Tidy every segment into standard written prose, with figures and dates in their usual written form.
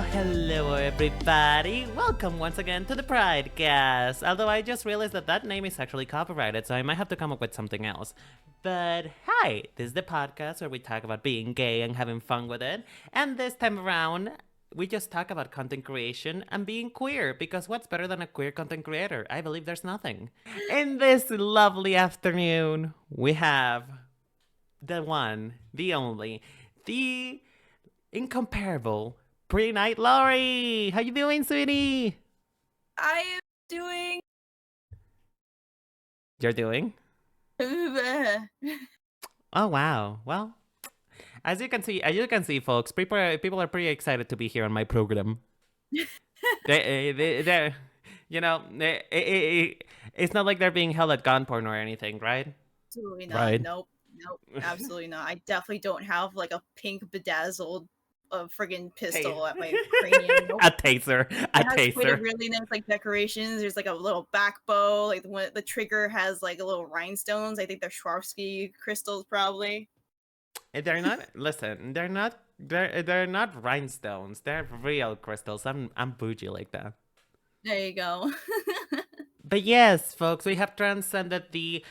Well, hello everybody. Welcome once again to the PRIDEcast. Although I just realized that name is actually copyrighted, so I might have to come up with something else. But hi, this is the podcast where we talk about being gay and having fun with it. And this time around, we just talk about content creation and being queer, because what's better than a queer content creator? I believe there's nothing. In this lovely afternoon, we have the one, the only, the incomparable pre-night Lauri. How you doing, sweetie? I am doing. You're doing? Oh wow. Well, as you can see, folks, people are pretty excited to be here on my program. They're you know, it's not like they're being held at gunpoint or anything, right? Absolutely not. Right. Nope, absolutely not. I definitely don't have like a pink bedazzled friggin' pistol at my cranium. Nope. A taser. It has quite a really nice like decorations. There's like a little back bow. Like the trigger has like a little rhinestones. I think they're Swarovski crystals, probably. They're not. Listen, they're not. They're not rhinestones. They're real crystals. I'm bougie like that. There you go. But yes, folks, we have transcended the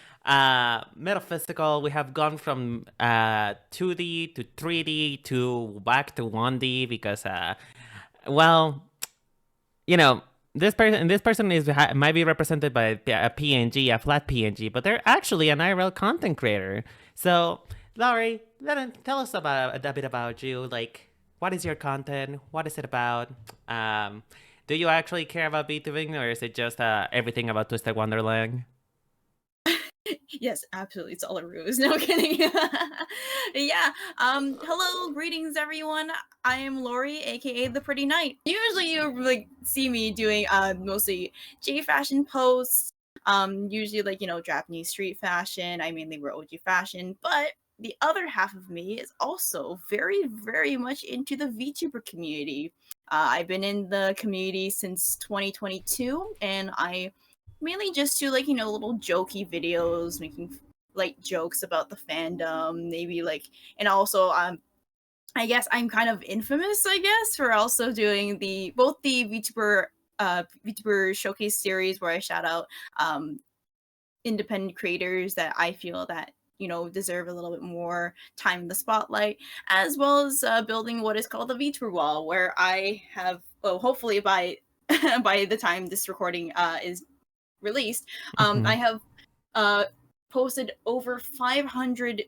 metaphysical. We have gone from 2D to 3D to back to 1D because, well, you know, this person might be represented by a PNG, a flat PNG, but they're actually an IRL content creator. So, Lauri, tell us a bit about you. Like, what is your content? What is it about? Do you actually care about VTubing, or is it just everything about Twisted Wonderland? Yes, absolutely. It's all a ruse. No kidding. Yeah. Hello, greetings, everyone. I am Lauri, aka the Pretty Knight. Usually, you like see me doing mostly J fashion posts. Usually like Japanese street fashion. I mainly wear OG fashion, but the other half of me is also very, very much into the VTuber community. I've been in the community since 2022, and I mainly just do like little jokey videos, making like jokes about the fandom, maybe like, and also I guess I'm kind of infamous, I guess, for also doing both the VTuber showcase series where I shout out independent creators that I feel that deserve a little bit more time in the spotlight, as well as building what is called the VTuber wall, where I have, well, hopefully by by the time this recording is released, I have posted over 500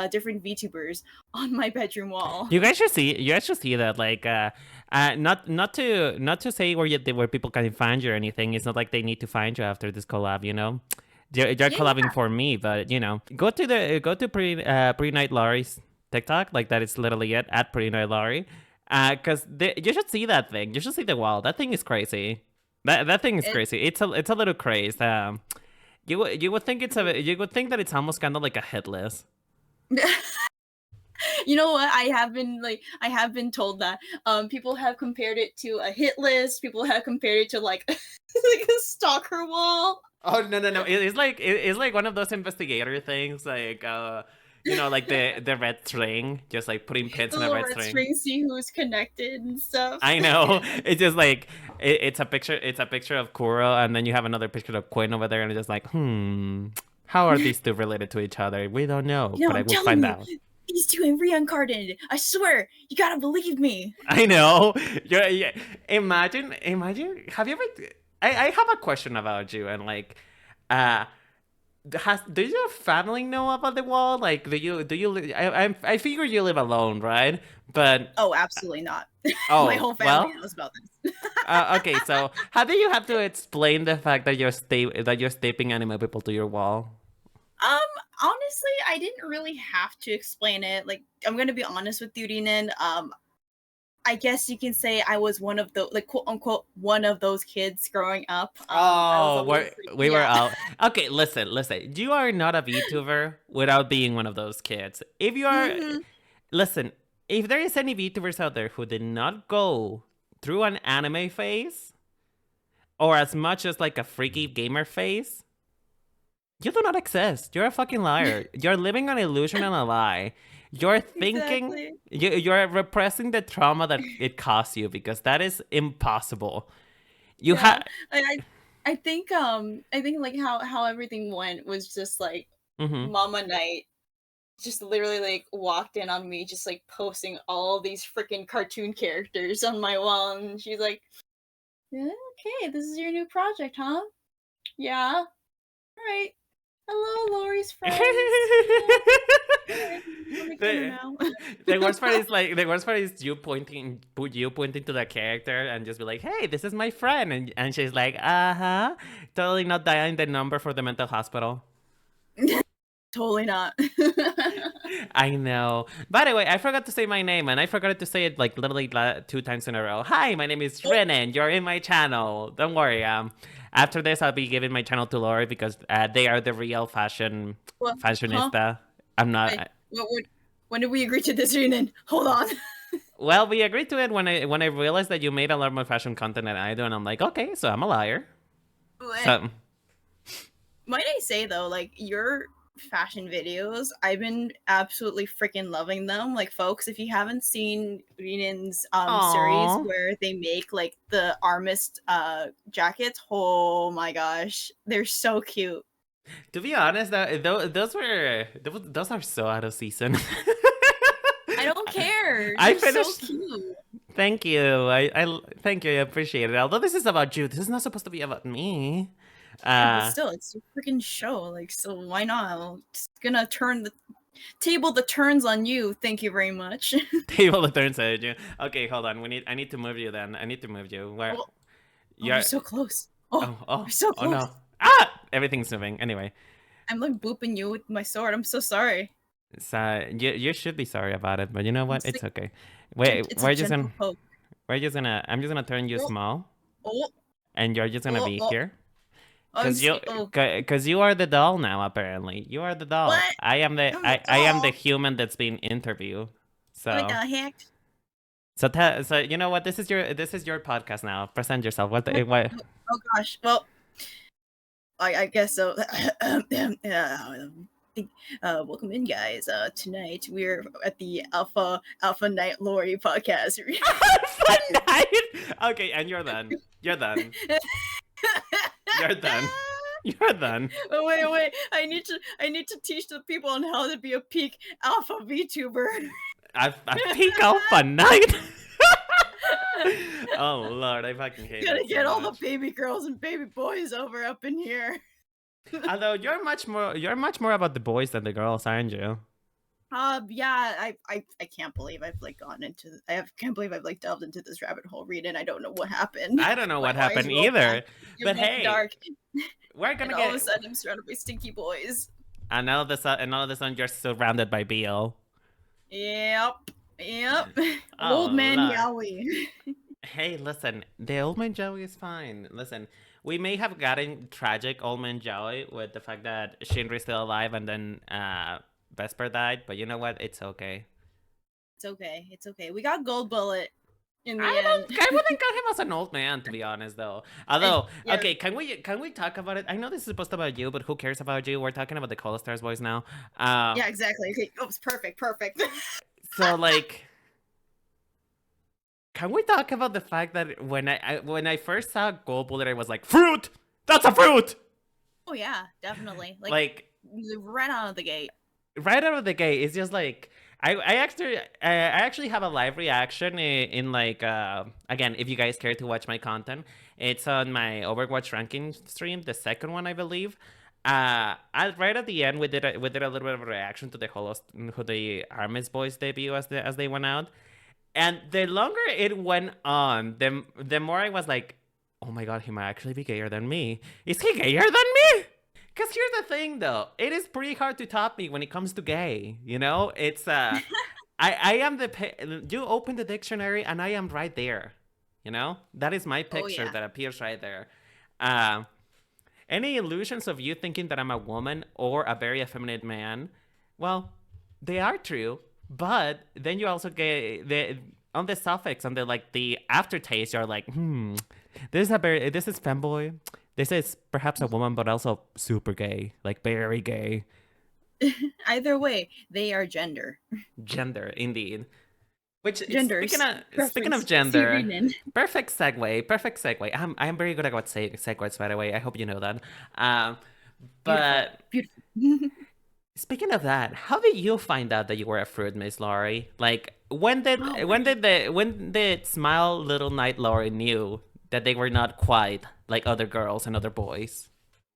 different VTubers on my bedroom wall. You guys should see that. Like, not to say where people can find you or anything. It's not like they need to find you after this collab. They're collabing for me, but go to Pre Night Lauri's TikTok. Like, that is literally it, at Pre Night Lauri. Because you should see that thing. You should see the wall. That thing is crazy. That thing is crazy. It's a little crazy. You would think that it's almost kind of like a hit list. You know what? I have been told that people have compared it to a hit list. People have compared it to like like a stalker wall. Oh no! It's like one of those investigator things, like like the red string, just like putting pins in a red string. See who's connected and stuff. I know. It's just like it's a picture of Kuro, and then you have another picture of Quinn over there, and it's just like, how are these two related to each other? We don't know, but I will find out. These two are reincarnated. I swear, you gotta believe me. I know. Yeah. Imagine. Have you ever? I have a question about you, and like, do your family know about the wall? Like, do you? I figure you live alone, right? But oh, absolutely not. Oh, my whole family knows about this. Okay, so how do you have to explain the fact that you're taping anime people to your wall? Honestly, I didn't really have to explain it. Like, I'm gonna be honest with you, Rinen. I guess you can say I was one of the, like, quote unquote, one of those kids growing up. We were out. Okay, listen. You are not a VTuber without being one of those kids. If you are, listen, if there is any VTubers out there who did not go through an anime phase, or as much as like a freaky gamer phase, You do not exist. You're a fucking liar. You're living an illusion and a lie. You're thinking, Exactly. you're repressing the trauma that it caused you because that is impossible. You Yeah. have. I think like how everything went was just like Mm-hmm. Mama Night just literally like walked in on me just like posting all these freaking cartoon characters on my wall, and she's like, yeah, okay, this is your new project, huh? Yeah. All right. Hello, Lauri's friends. We'll make dinner the, now. the worst part is you pointing to the character and just be like, hey, this is my friend, and she's like, uh-huh, totally not dialing the number for the mental hospital. Totally not. I know. By the way, I forgot to say my name, and I forgot to say it like literally 2 times in a row. Hi, my name is Rinen. You're in my channel. Don't worry. After this, I'll be giving my channel to Lauri because they are the real What? fashionista. I'm not. Wait, when did we agree to this, Rinen? Hold on. Well, we agreed to it when I realized that you made a lot more fashion content than I do, and I'm like, okay, so I'm a liar. So, might I say though, like your fashion videos, I've been absolutely freaking loving them. Like, folks, if you haven't seen Rinen's series Aw. where they make like the armist jackets, oh my gosh, they're so cute. To be honest, those are so out of season. I don't care. I They're finished. so cute. Thank you. I thank you. I appreciate it. Although this is about you, this is not supposed to be about me. Yeah, but still, it's a freaking show. Like, so why not? I'm just gonna turn the table the turns on you. Thank you very much. Table of turns at you. Okay, hold on. I need to move you then. I need to move you. Where? Oh, You're we're so close. Oh, we're so oh close. no. Ah! Everything's moving. Anyway. I'm like booping you with my sword. I'm so sorry. So you should be sorry about it, but you know what? It's It's okay. Wait, it's we're a just gentle gonna poke. I'm just gonna turn you Oh, small, oh, and you're just gonna be oh. here. I'm Cause you are the doll now. Apparently, you are the doll. What? I am the I'm the I am the doll? human that's being interviewed. What So the heck? so you know what? This is your podcast now. Present yourself. What Oh gosh. Well, I guess so. Welcome in, guys. Tonight we're at the Alpha Night Lauri podcast. Fun night. Okay, and you're done. You're done. You're done. You're done. Oh, wait! I need to teach the people on how to be a peak alpha VTuber. I peak alpha night. Oh Lord, I fucking hate it. Gotta so get all the much. baby girls and baby boys over up in here. Although you're much more about the boys than the girls, aren't you? Yeah, I can't believe I've like gone into can't believe I've like delved into this rabbit hole, Reed, I don't know what happened. I don't know what My eyes happened rolled either. back. It But went hey, dark, we're gonna and all of a get. sudden I'm surrounded by stinky boys. And all of a sudden, you're surrounded by BL. Yep. Oh, Old man Lord. Yowie. Hey, listen, the old man Joey is fine. Listen, we may have gotten tragic old man Joey with the fact that Shinri's still alive and then Vesper died, but you know what? It's okay. It's okay. It's okay. We got Gold Bullet in the I end. wouldn't count him as an old man, to be honest, though. Although, Yeah. okay, can we talk about it? I know this is supposed to be about you, but who cares about you? We're talking about the Cola Stars boys now. Yeah, exactly. Okay. Oh, it's perfect. So like, can we talk about the fact that when I first saw Gold Bullet, I was like, fruit. That's a fruit. Oh yeah, definitely. Like right out of the gate. right out of the gate, it's just like I actually have a live reaction in like again, if you guys care to watch my content, it's on my Overwatch ranking stream, the second one I believe. Right at the end, we did a little bit of a reaction to the Armis boys debut as they went out, and the longer it went on, the more I was like, oh my god, he might actually be gayer than me. Is he gayer than me? Because here's the thing, though. It is pretty hard to top me when it comes to gay. You know? It's, I am you open the dictionary and I am right there. You know? That is my picture that appears right there. Any illusions of you thinking that I'm a woman or a very effeminate man, well, they are true. But then you also get on the suffix, on the, like, the aftertaste, you're like, this is femboy. This is perhaps a woman, but also super gay, like very gay. Either way, they are gender. Gender, indeed. Which Genders. speaking of Reference. See gender, Rinen. perfect segue. Perfect segue. I'm very good at segues, by the way. I hope you know that. Um, Beautiful. but Beautiful. speaking of that, how did you find out that you were a fruit, Miss Laurie? Like, when did Smile Little Night Laurie knew that they were not quite like other girls and other boys?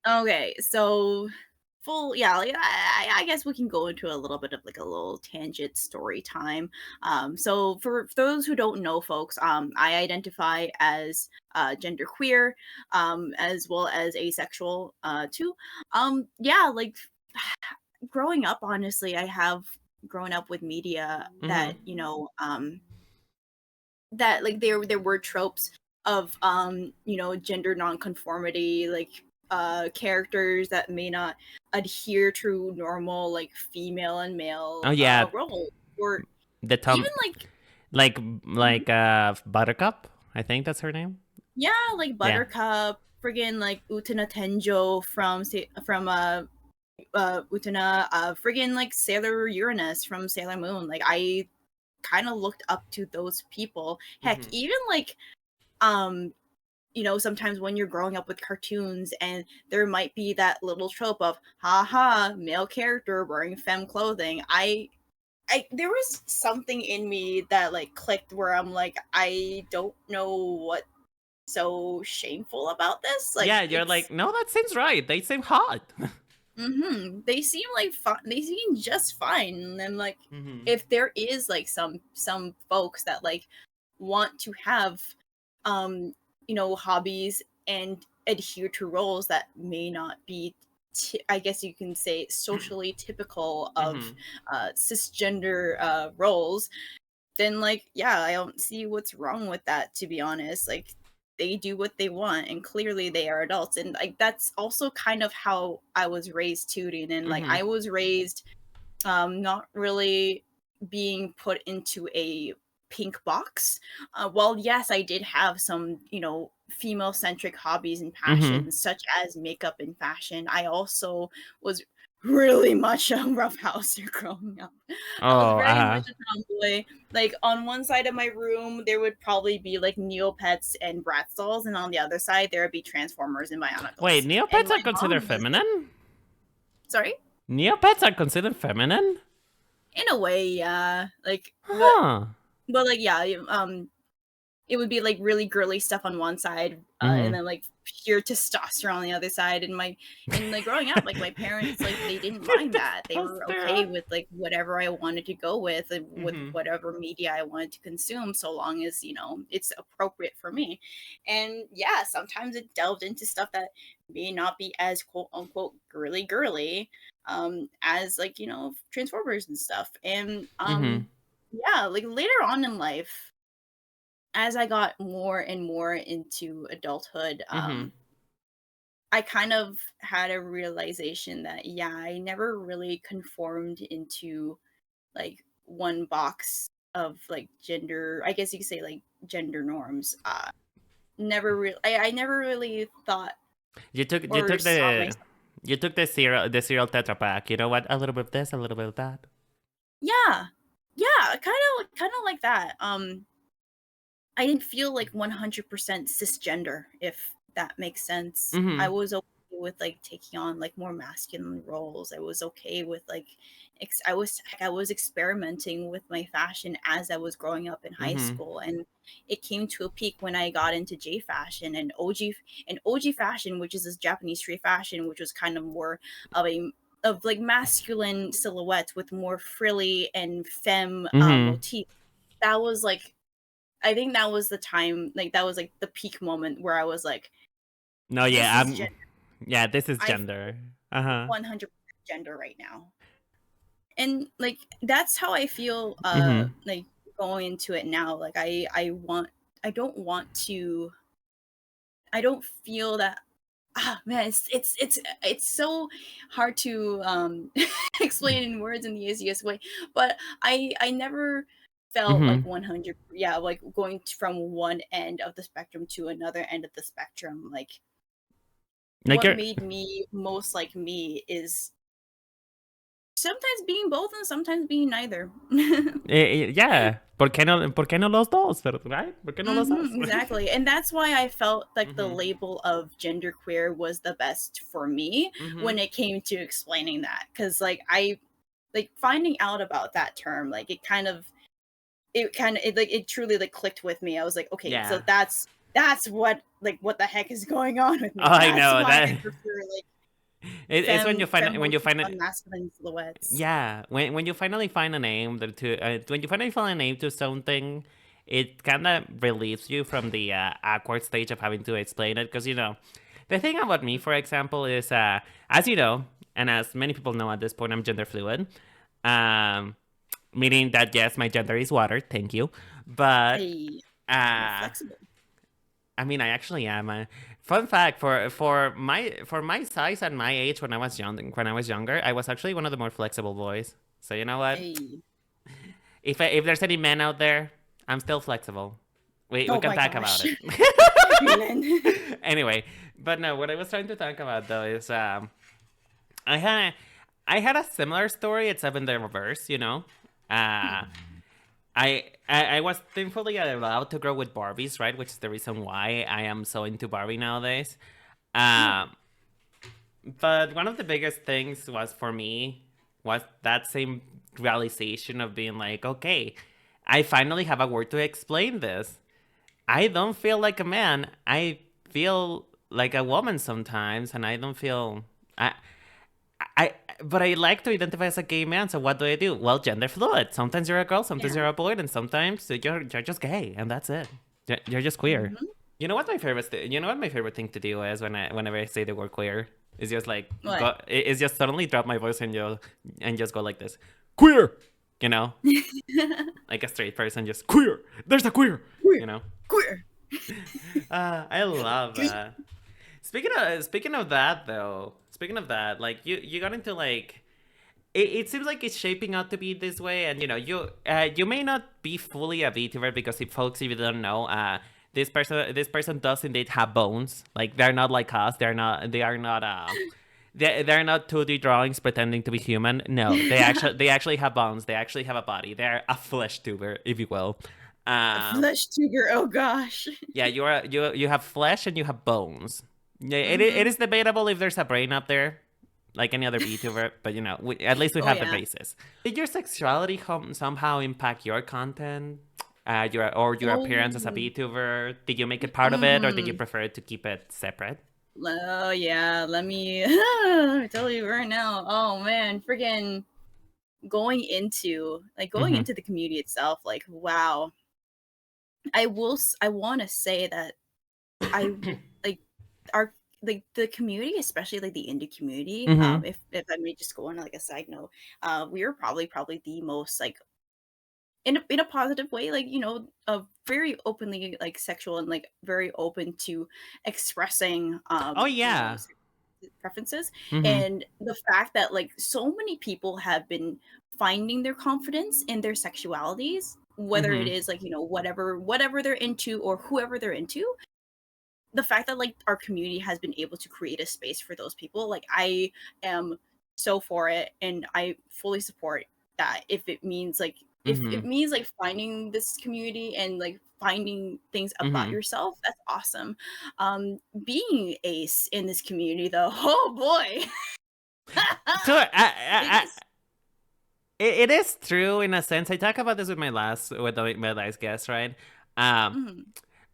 Okay, so like I guess we can go into a little bit of like a little tangent story time. So for those who don't know, folks, I identify as gender queer, as well as asexual, too. Yeah, like growing up, honestly, I have grown up with media Mm-hmm. that that like there were tropes of gender nonconformity, like characters that may not adhere to normal like female and Oh male yeah, roles, or the even Tom, like like Mhm. Buttercup. I think that's her name. yeah, like Yeah. Buttercup, friggin' like Utena Tenjo from Utena, friggin' like Sailor Uranus from Sailor Moon. Like I kind of looked up to those people. Heck, Mm-hmm. even like um sometimes when you're growing up with cartoons and there might be that little trope of haha male character wearing femme clothing. I there was something in me that like clicked where I'm like, I don't know what so shameful about this. Like Yeah, you're like, it's no, that seems right. They seem hot. they seem like fun, they seem just fine. And then like Mm-hmm. if there is like some folks that like want to have hobbies and adhere to roles that may not be I guess you can say socially typical of Mm-hmm. cisgender roles, then like yeah, I don't see what's wrong with that, to be honest. Like they do what they want and clearly they are adults, and like that's also kind of how I was raised too. And like Mm-hmm. I was raised not really being put into a pink box. Well, yes, I did have some, female centric hobbies and Mm-hmm. passions, such as makeup and fashion. I also was really much a roughhouser growing up. I was Oh, very much a tomboy. Like on one side of my room, there would probably be like Neopets and Bratz dolls, and on the other side, there would be Transformers and wait, Bionicles. And Neopets my are mom considered was like, feminine? "Sorry." Neopets are considered feminine? In a way, yeah. Like, Huh. but like, yeah, it would be like really girly stuff on one side, and Mm-hmm. then like pure testosterone on the other side. And like growing up, like my parents, like they didn't mind that. They were okay Testosterone. with like whatever I wanted to go with Mm-hmm. whatever media I wanted to consume, so long as it's appropriate for me. And yeah, sometimes it delved into stuff that may not be as quote unquote girly, as like Transformers and stuff. And Mm-hmm. yeah, like later on in life, as I got more and more into adulthood, Mm-hmm. I kind of had a realization that yeah, I never really conformed into like one box of like gender. I guess you could say like gender norms. I never really thought You took you or took saw the myself. you took the cereal Tetra Pak. You know what? A little bit of this, a little bit of that. Yeah, yeah, kind of like that. I didn't feel like 100% cisgender, if that makes sense. I Mm-hmm. was okay with like taking on like more masculine roles. I was okay with like I was experimenting with my fashion as I was growing up in high Mm-hmm. school, and it came to a peak when I got into J fashion and OG fashion, which is this Japanese street fashion, which was kind of more of a of like masculine silhouettes with more frilly and femme Mm-hmm. motif. That was like, I think that was the time, like that was like the peak moment where I was like, No, this yeah, is gender. yeah, this is I feel gender. Uh-huh. 100% gender right now. And like that's how I feel Mm-hmm. like going into it now. Like I don't want to, I don't feel that, man, it's so hard to explain in words in the easiest way, but I never felt Mm-hmm. like 100, yeah, like going from one end of the spectrum to another end of the spectrum. Like Like what you're, made me most like me is sometimes being both and sometimes being neither. yeah. Por qué no los dos? Right? ¿Por qué no los dos? Exactly. And that's why I felt like the Mm-hmm. label of genderqueer was the best for me Mm-hmm. when it came to explaining that. Because like I like finding out about that term, like it truly like clicked with me. I was like, okay, so Yeah. that's what the heck is going on with Oh, me. I That's know why I that. prefer like It's when you femme find it. masculine silhouettes. Yeah, when you finally find a name when you finally find a name to something, it kind of relieves you from the awkward stage of having to explain it. Because the thing about me, for example, is as you know, and as many people know at this point, I'm gender fluid. Um, Meaning that yes, my gender is water. Thank you, but I You're uh, flexible. I mean, I actually am. Fun fact for my size and my age when I was younger, I was actually one of the more flexible boys. So you know what? Hey. If there's any men out there, I'm still flexible. We Oh can my talk about gosh. it. Rinen. Anyway, but no, what I was trying to talk about though is I had I had a similar story except in the reverse. Uh, I was thankfully allowed to grow with Barbies, right? Which is the reason why I am so into Barbie nowadays. Yeah. Um, but one of the biggest things was for me was that same realization of being like, okay, I finally have a word to explain this. I don't feel like a man. I feel like a woman sometimes, and I don't feel. I but I like to identify as a gay man. So what do I do? Well, gender fluid. Sometimes you're a girl, sometimes Yeah. you're a boy, and sometimes you're just gay, and that's it. You're just queer. Hmm. You know what my favorite thing to do is whenever I say the word queer is just like What? is just suddenly drop my voice and just go like this, queer. You know, like a straight person, just queer. There's a queer. Queer. You know. Queer. I love that. Speaking of that though, speaking of that, like you got into like it seems like it's shaping out to be this way, and you may not be fully a VTuber because if you don't know, this person does indeed have bones. Like they're not like us. They're not 2D drawings pretending to be human. No, they actually have bones. They actually have a body. They're a flesh tuber, if you will. A Um, flesh tuber. Oh gosh. yeah, you have flesh and you have bones. Yeah, it Hmm. is debatable if there's a brain up there, like any other VTuber, but at least we Oh have the yeah. basis. Did your sexuality somehow impact your content, your appearance as a Oh. VTuber? Did you make it part of it, or did you Mm. prefer to keep it separate? Oh yeah. Let me let me tell you right now. Oh man, freaking going Mm-hmm. into the community itself. Like wow. I want to say that I like our like the community, especially like the indie community. Mm-hmm. If I may just go on like a side note, we are probably the most like in a positive way, like very openly like sexual and like very open to expressing Oh yeah. preferences. Mm-hmm. And the fact that like so many people have been finding their confidence in their sexualities, whether it Mm-hmm. is like whatever they're into or whoever they're into, the fact that like our community has been able to create a space for those people, like I am so for it, and I fully support that. If Mm-hmm. it means like finding this community and like finding things about Mm-hmm. yourself, that's awesome. Being ace in this community though, oh boy. So It is. it is true in a sense. I talk about this with my last guest, right? Um, Mhm.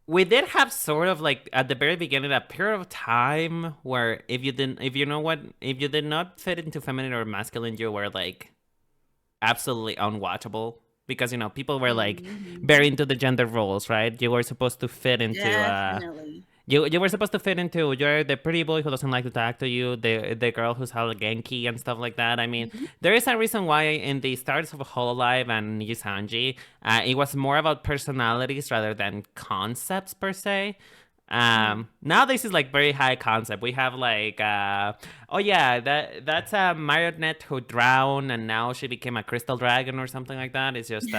we did have sort of like at the very beginning a period of time where if you did not fit into feminine or masculine, you were like absolutely unwatchable because people were like Mhm. very into the gender roles, right? You were supposed to fit into Definitely. you were supposed to fit into you're the pretty boy who doesn't like to talk to you, the girl who's hella Genki and stuff like that. I mean, Mhm. there is a reason why in the starts of Hololive and Nijisanji, it was more about personalities rather than concepts per se. Mhm. Now this is like very high concept. We have like oh yeah, that's a marionette who drowned and now she became a crystal dragon or something like that. It's just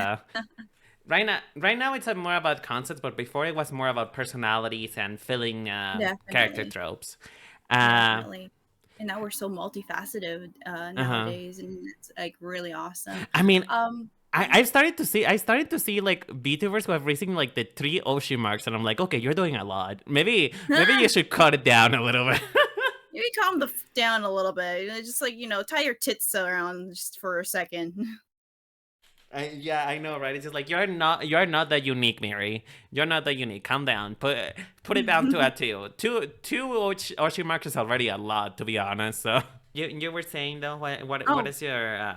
right now it's more about concepts, but before it was more about personalities and filling character Definitely. tropes. Uh, Definitely. And now we're so multifaceted uh-huh. nowadays, and it's like really awesome. I mean, Yeah. I started to see like VTubers who have raising like the 3 Oshi marks, and I'm like, okay, you're doing a lot. Maybe you should cut it down a little bit. Maybe calm down a little bit. Just like, tie your tits around just for a second. Yeah, I know, right? It's just like you're not that unique, Mary. You're not that unique. Calm down. Put it down to a two. Two Oshi marks is already a lot, to be honest. So you were saying though, what Oh, is your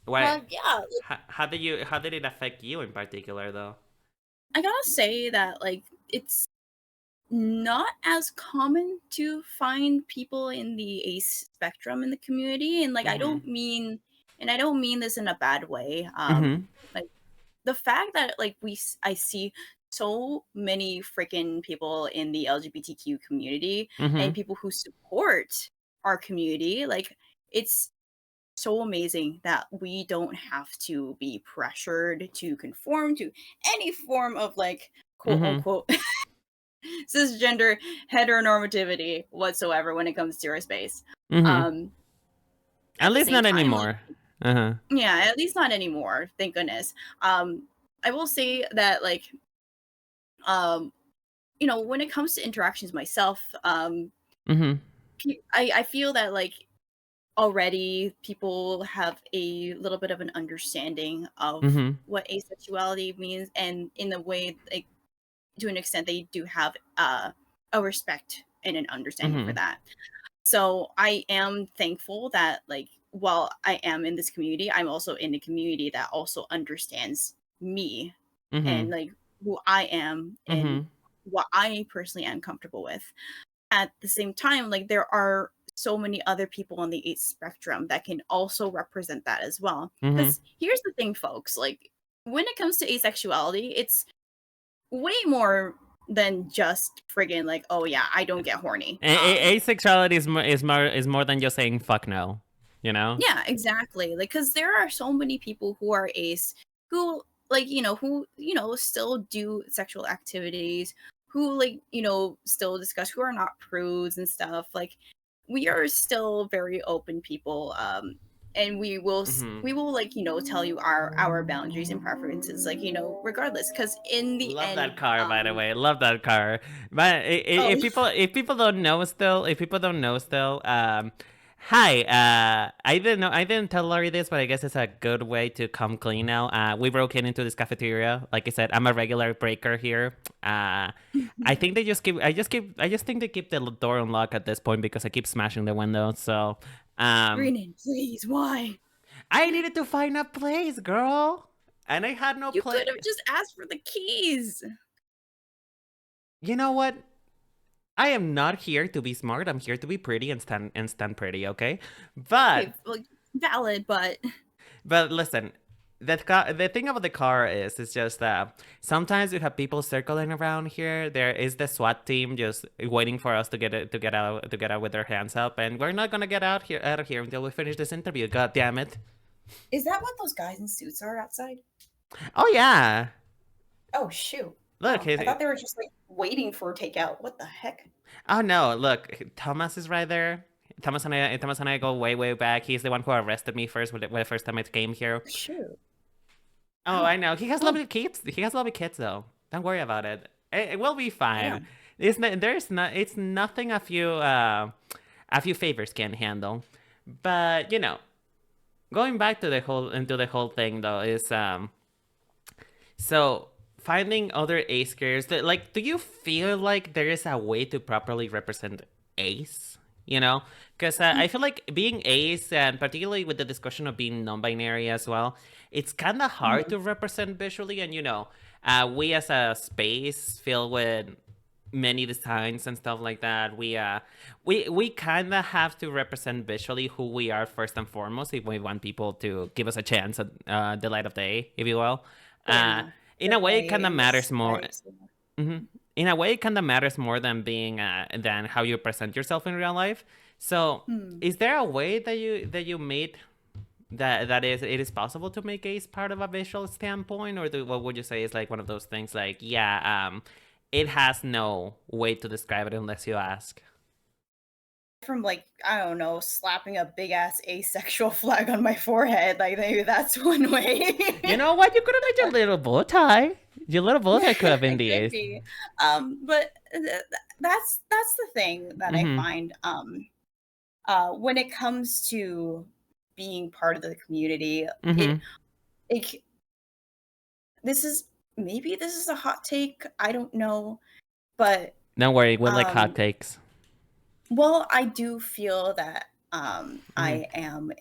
what yeah. how did it affect you in particular though? I gotta say that like it's not as common to find people in the ace spectrum in the community, and like Mm-hmm. I don't mean this in a bad way. Mm-hmm. Like the fact that like I see so many freaking people in the LGBTQ community and Mm-hmm. people who support our community, like it's so amazing that we don't have to be pressured to conform to any form of like quote Mm-hmm. unquote cisgender heteronormativity whatsoever when it comes to our space. Mm-hmm. Um, At at the least same not time, like anymore. Uh-huh. yeah, at least not anymore. Thank goodness. I will say that like um, when it comes to interactions myself, Mm-hmm. I feel that like already people have a little bit of an understanding of Mm-hmm. what asexuality means, and in a way, like to an extent, they do have a respect and an understanding for Mm-hmm. that. So I am thankful that like while I am in this community, I'm also in a community that also understands me Mm-hmm. and like who I am and Mm-hmm. what I personally am comfortable with. At the same time, like there are so many other people on the eight spectrum that can also represent that as well. Mm-hmm. Because here's the thing, folks, like when it comes to asexuality, it's way more than just friggin' like, oh yeah, I don't get horny. Asexuality is more than just saying fuck no. You know. Yeah, exactly. Like, because there are so many people who are ace who, like, still do sexual activities, who, like, still discuss, who are not prudes and stuff. Like, we are still very open people. And Mm-hmm. we will like tell you our boundaries and preferences, like regardless, because in the Love end, that car, by the way. Love that car. But oh, if people don't know still, hi. I didn't tell Laurie this, but I guess it's a good way to come clean now. We broke into this cafeteria. Like I said, I'm a regular breaker here. I think I just think they keep the door unlocked at this point because I keep smashing the window. So, um, Rinen, please, why? I needed to find a place, girl, and I had no You could place. have just asked for the keys. You know what? I am not here to be smart. I'm here to be pretty and stand pretty, okay? But Okay, well, valid, but but listen, the thing about the car is it's just that sometimes you have people circling around here. There is the SWAT team just waiting for us to get out with their hands up, and we're not gonna get out of here until we finish this interview. God damn it! is that what those guys in suits are outside? Oh yeah, Oh shoot! look, Oh, I thought they were just like waiting for takeout. What the heck? oh no, look, Thomas is right there. Thomas and I go way, way back. He's the one who arrested me first when the first time I came here. Shoot! Oh, Oh, I know. He has oh, lovely kids. He has lovely kids, though. Don't worry about it. It will be fine. damn. It's nothing a few favors can handle. But going back to the whole thing though is so finding other ace carriers like, do you feel like there is a way to properly represent ace? Because I feel like being ace, and particularly with the discussion of being non-binary as well, it's kind of hard Mhm. to represent visually. And we as a space filled with many designs and stuff like that, we kind of have to represent visually who we are first and foremost if we want people to give us a chance at the light of day, if you will. Uh, Yeah, in a way, it definitely kind of in matters this more. life. In a way, it kind of matters more than than how you present yourself in real life. So, Hmm. is there a way that you made it is possible to make ace part of a visual standpoint, or what would you say is like one of those things like, yeah, it has no way to describe it unless you ask? from like, I don't know, slapping a big ass asexual flag on my forehead. Like maybe that's one way. You know what? You could have made your little bow tie. Your little bow tie could have been It the could ace. be. But that's the thing that I Mm-hmm. find when it comes to being part of the community, Mm-hmm. it this is maybe this is a hot take, I don't know, but Don't worry, we like hot um takes. well, I do feel that Mm-hmm. I am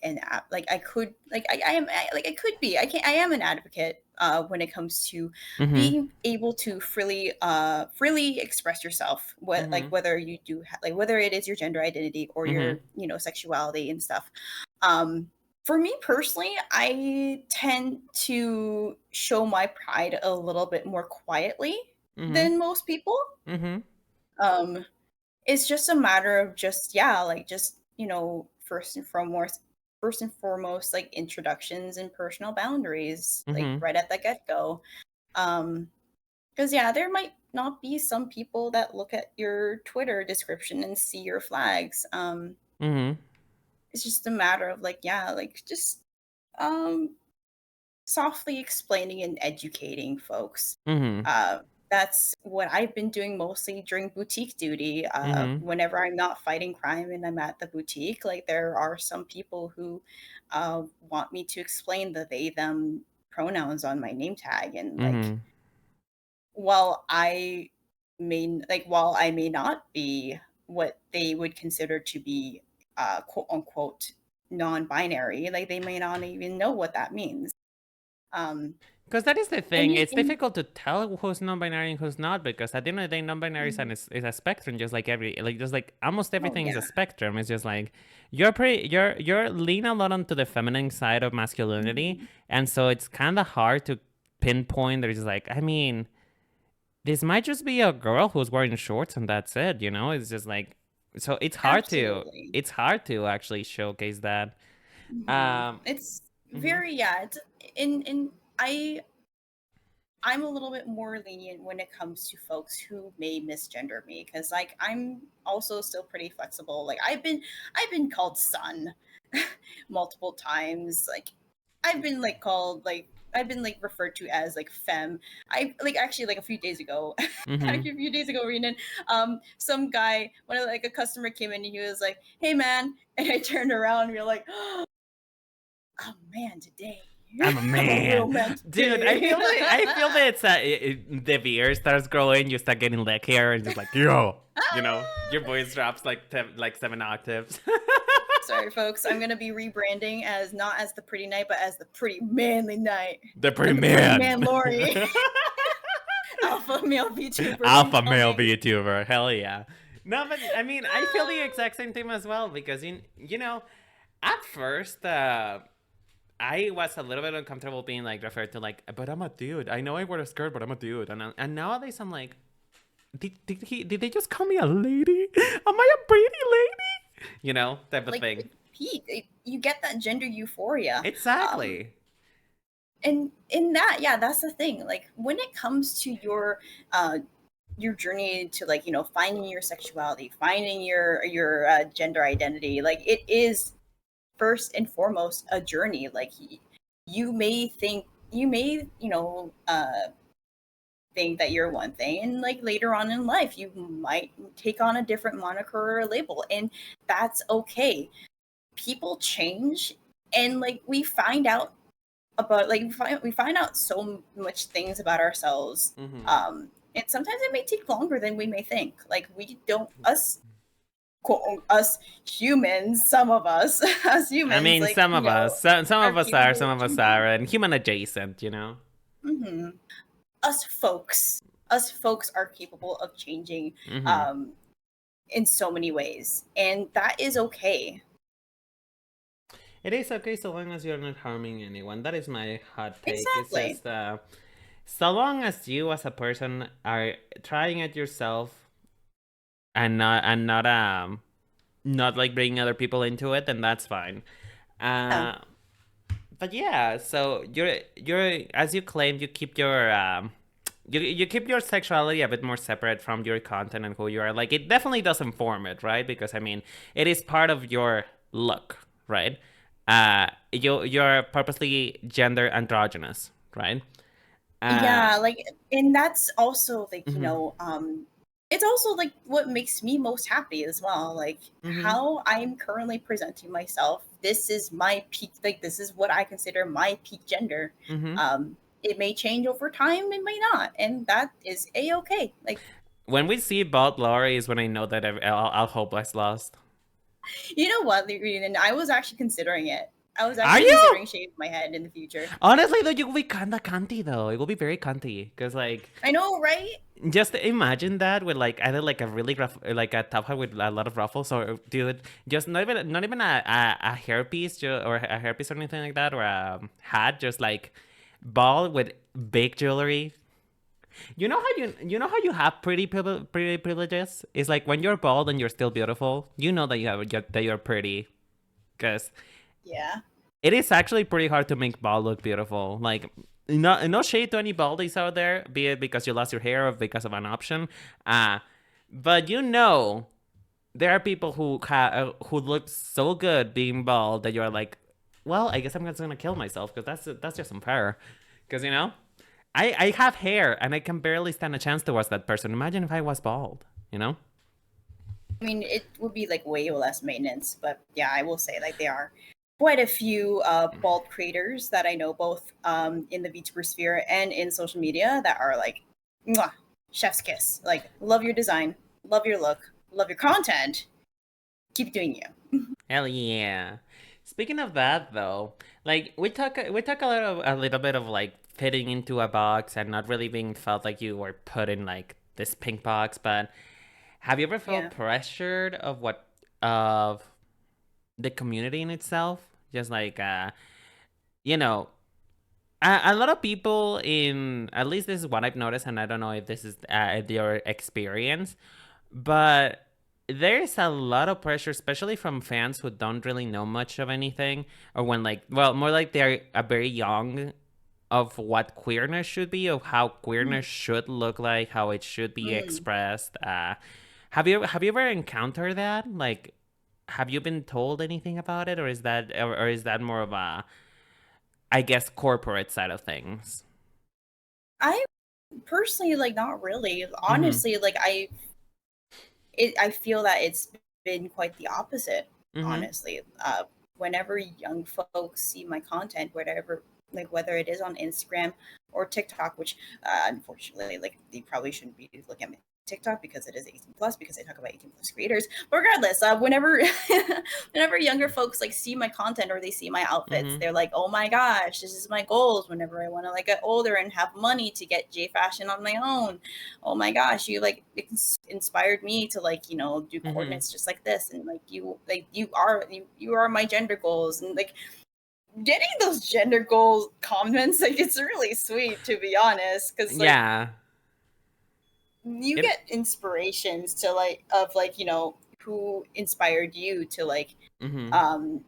like I could like I am like I could be I am an advocate when it comes to Mm-hmm. being able to freely express yourself, what like Mm-hmm. whether you do like whether it is your gender identity or Mm-hmm. your sexuality and stuff. um for me personally, I tend to show my pride a little bit more quietly Mm-hmm. than most people. Mm-hmm. um it's just a matter of just, yeah, like just, first and foremost, like introductions and personal boundaries, like Mm-hmm. right at the get-go. Because yeah, there might not be some people that look at your Twitter description and see your flags. Mm-hmm. It's just a matter of like, yeah, like just um softly explaining and educating folks. Mm-hmm. Uh, that's what I've been doing mostly during boutique duty. Mm-hmm. Whenever I'm not fighting crime and I'm at the boutique, like there are some people who want me to explain the they them pronouns on my name tag, and like Mm-hmm. while I may not be what they would consider to be quote unquote non-binary, like they may not even know what that means. Um, Because that is the and thing. you, It's and difficult to tell who's non-binary and who's not. Because at the end of the day, non-binary Mhm. is a spectrum, just like just like almost Oh everything is a yeah. spectrum. It's just like you're lean a lot onto the feminine side of masculinity, Mhm. and so it's kind of hard to pinpoint. There's just like, I mean, this might just be a girl who's wearing shorts and that's it. It's just like, so Absolutely. it's hard to actually showcase that. Um. It's Mm-hmm. very, yeah. It's in I I'm a little bit more lenient when it comes to folks who may misgender me, because like I'm also still pretty flexible. Like I've been called son multiple times. Like I've been like referred to as like femme. I like actually like a few days ago, Mm-hmm. actually a few days ago, Rinen, some guy, one of like a customer came in and he was like, "Hey man," and I turned around and we are like, "Oh man, today." I'm a I'm a man, real man dude. I today. feel like it's the beard starts growing. You start getting leg hair, and just like yo, your voice drops like 7 octaves. Sorry, folks. I'm gonna be rebranding as not as the pretty knight, but as the pretty manly knight. The pretty I'm the pretty man, man, Lauri. Alpha male VTuber alpha male incoming. VTuber. Hell yeah. No, but I mean, I feel the exact same thing as well because at first, I was a little bit uncomfortable being like referred to like, but I'm a dude. I know I wear a skirt, but I'm a dude. And nowadays I'm like, did they just call me a lady? Am I a pretty lady? Type of Like thing. Pete, you get that gender euphoria. Exactly. And in that, yeah, that's the thing. Like when it comes to your journey to like finding your sexuality, finding your gender identity, like it is first and foremost a journey. Like you may think you may think that you're one thing, and like later on in life you might take on a different moniker or label, and that's okay. People change, and like we find out about like we find out so much things about ourselves. Mm-hmm. And sometimes it may take longer than we may think. Like we don't us quote us humans, some of us as I humans, mean, like some of us, some are of us are, capable some of of us changing. are, and human adjacent. hmm us folks are capable of changing Mm-hmm. um in so many ways, and that is okay. It is okay so long as you're not harming anyone. That is my hot take. It's Exactly. just so long as you as a person are trying it yourself and not like bringing other people into it, then that's fine. Yeah. Uh, but yeah, so you're as you claimed, you keep your you keep your sexuality a bit more separate from your content and who you are. Like it definitely does inform it, right? Because I mean, it is part of your look, right? You're purposely gender androgynous, right? Uh, Yeah, like, and that's also like, mhm, it's also like what makes me most happy as well. Like mhm, how I'm currently presenting myself. This is my peak, like this is what I consider my peak gender. mhm. It may change over time, it may not, and that is a-okay. Like, When we see bald Lauri is when I know that I'll hope less lost. you know what, and I was actually considering it. I was Are actually you? considering shaving my head in the future. Honestly, though, you will be kinda cunty though. It will be very cunty, cause like I know, right? just imagine that with like either like a really rough, like a top hat with a lot of ruffles, or dude, just not even a hairpiece or a hairpiece or anything like that, or a hat, just like bald with big jewelry. You know how you have pretty privileges. It's like when you're bald and you're still beautiful. You know that you're pretty, because Yeah. it is actually pretty hard to make bald look beautiful. Like, no shade to any baldies out there, be it because you lost your hair or because of an option. Uh, but there are people who look so good being bald that you're like, well, I guess I'm just gonna kill myself because that's just unfair. Because I have hair and I can barely stand a chance towards that person. Imagine if I was bald. You know? I mean, it would be like way less maintenance, but yeah, I will say like there are quite a few bald creators that I know both in the VTuber sphere and in social media that are like, mwah, chef's kiss. Like, love your design, love your look, love your content. Keep doing you. Hell yeah. Speaking of that though, like we talk a little bit of like fitting into a box and not really being felt like you were put in like this pink box, but have you ever felt Yeah. pressured of the community in itself? Just like you know, a lot of people in at least this is what I've noticed, and I don't know if this is your experience, but there's a lot of pressure, especially from fans who don't really know much of anything, or when like, well, more like they're very young of what queerness should be, of how queerness should look like, how it should be Mm. expressed. Have you ever encountered that? Like, have you been told anything about it, or is that more of a, I guess, corporate side of things? I personally like not really. Mm-hmm. Honestly, like I feel that it's been quite the opposite. Mm-hmm. Honestly, whenever young folks see my content, whatever, like whether it is on Instagram or TikTok, which unfortunately, like they probably shouldn't be looking at my TikTok because it is 18 plus because I talk about 18 plus creators. But regardless, whenever whenever younger folks like see my content or they see my outfits, Mm-hmm. they're like, "Oh my gosh, this is my goals." Whenever I want to like get older and have money to get J fashion on my own, oh my gosh, you like inspired me to like do Mm-hmm. coordinates just like this, and like you are my gender goals, and like getting those gender goals comments, like it's really sweet to be honest, because like Yeah. you It. get inspirations to like of like who inspired you to like Mm-hmm. um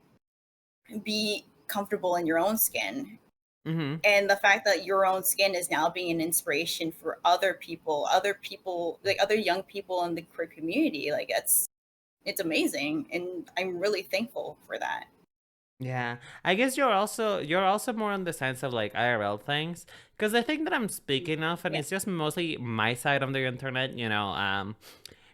be comfortable in your own skin, Mm-hmm. and the fact that your own skin is now being an inspiration for other people like other young people in the queer community, like it's amazing, and I'm really thankful for that. Yeah, I guess you're also more on the sense of like IRL things, because the thing that I'm speaking of, and Yeah. it's just mostly my side on the internet,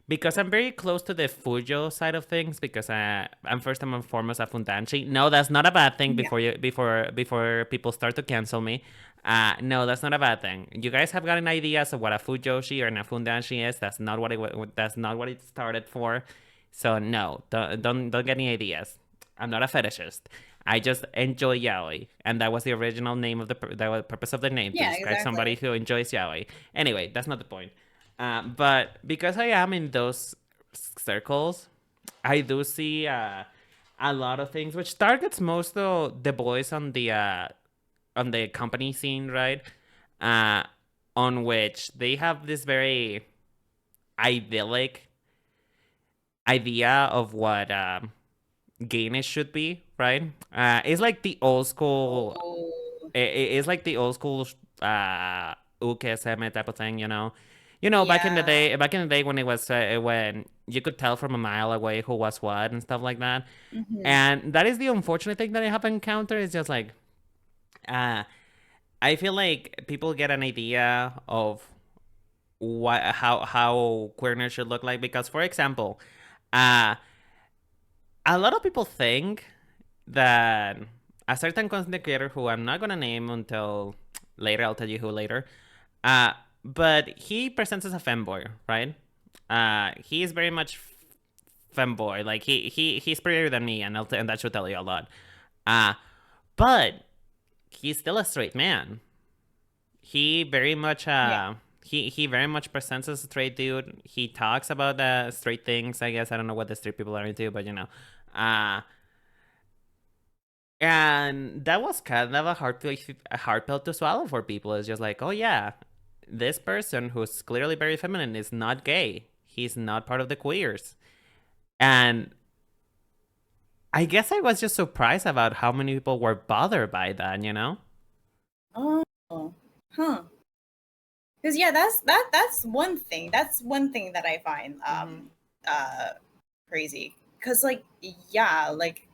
because I'm very close to the Fujo side of things, because I'm first and foremost a fundanshi. No, that's not a bad thing. Yeah. Before people start to cancel me, no, that's not a bad thing. You guys have gotten ideas of what a Fujoshi or a fundanshi is. That's not what it started for. So no, don't get any ideas. I'm not a fetishist. I just enjoy yaoi, and that was the original name of the purpose of the name, to Yeah, describe somebody exactly. who enjoys yaoi. Anyway, that's not the point. But because I am in those circles, I do see a lot of things, which targets most of the boys on the company scene, right? Uh, on which they have this very idyllic idea of what gayness should be, right? It's like the old school. Oh. It's like the old school uh ukeseme type of thing, Yeah. back in the day when it was when you could tell from a mile away who was what and stuff like that. Hmm. And that is the unfortunate thing that I have encountered. Is just like, uh, I feel like people get an idea of how queerness should look like because, for example, uh, a lot of people think that a certain content creator who I'm not gonna name until later, I'll tell you who later. Uh, but he presents as a femboy, right? He is very much femboy. Like he's prettier than me, and that should tell you a lot. Uh, but he's still a straight man. He very much Yeah. he very much presents as a straight dude. He talks about straight things. I guess I don't know what the straight people are into, but uh, and that was kind of a hard pill to swallow for people. It's just like, oh yeah, this person who's clearly very feminine is not gay. He's not part of the queers. And I guess I was just surprised about how many people were bothered by that. Oh, huh. Because yeah, that's one thing. That's one thing that I find uh crazy. Because like yeah, like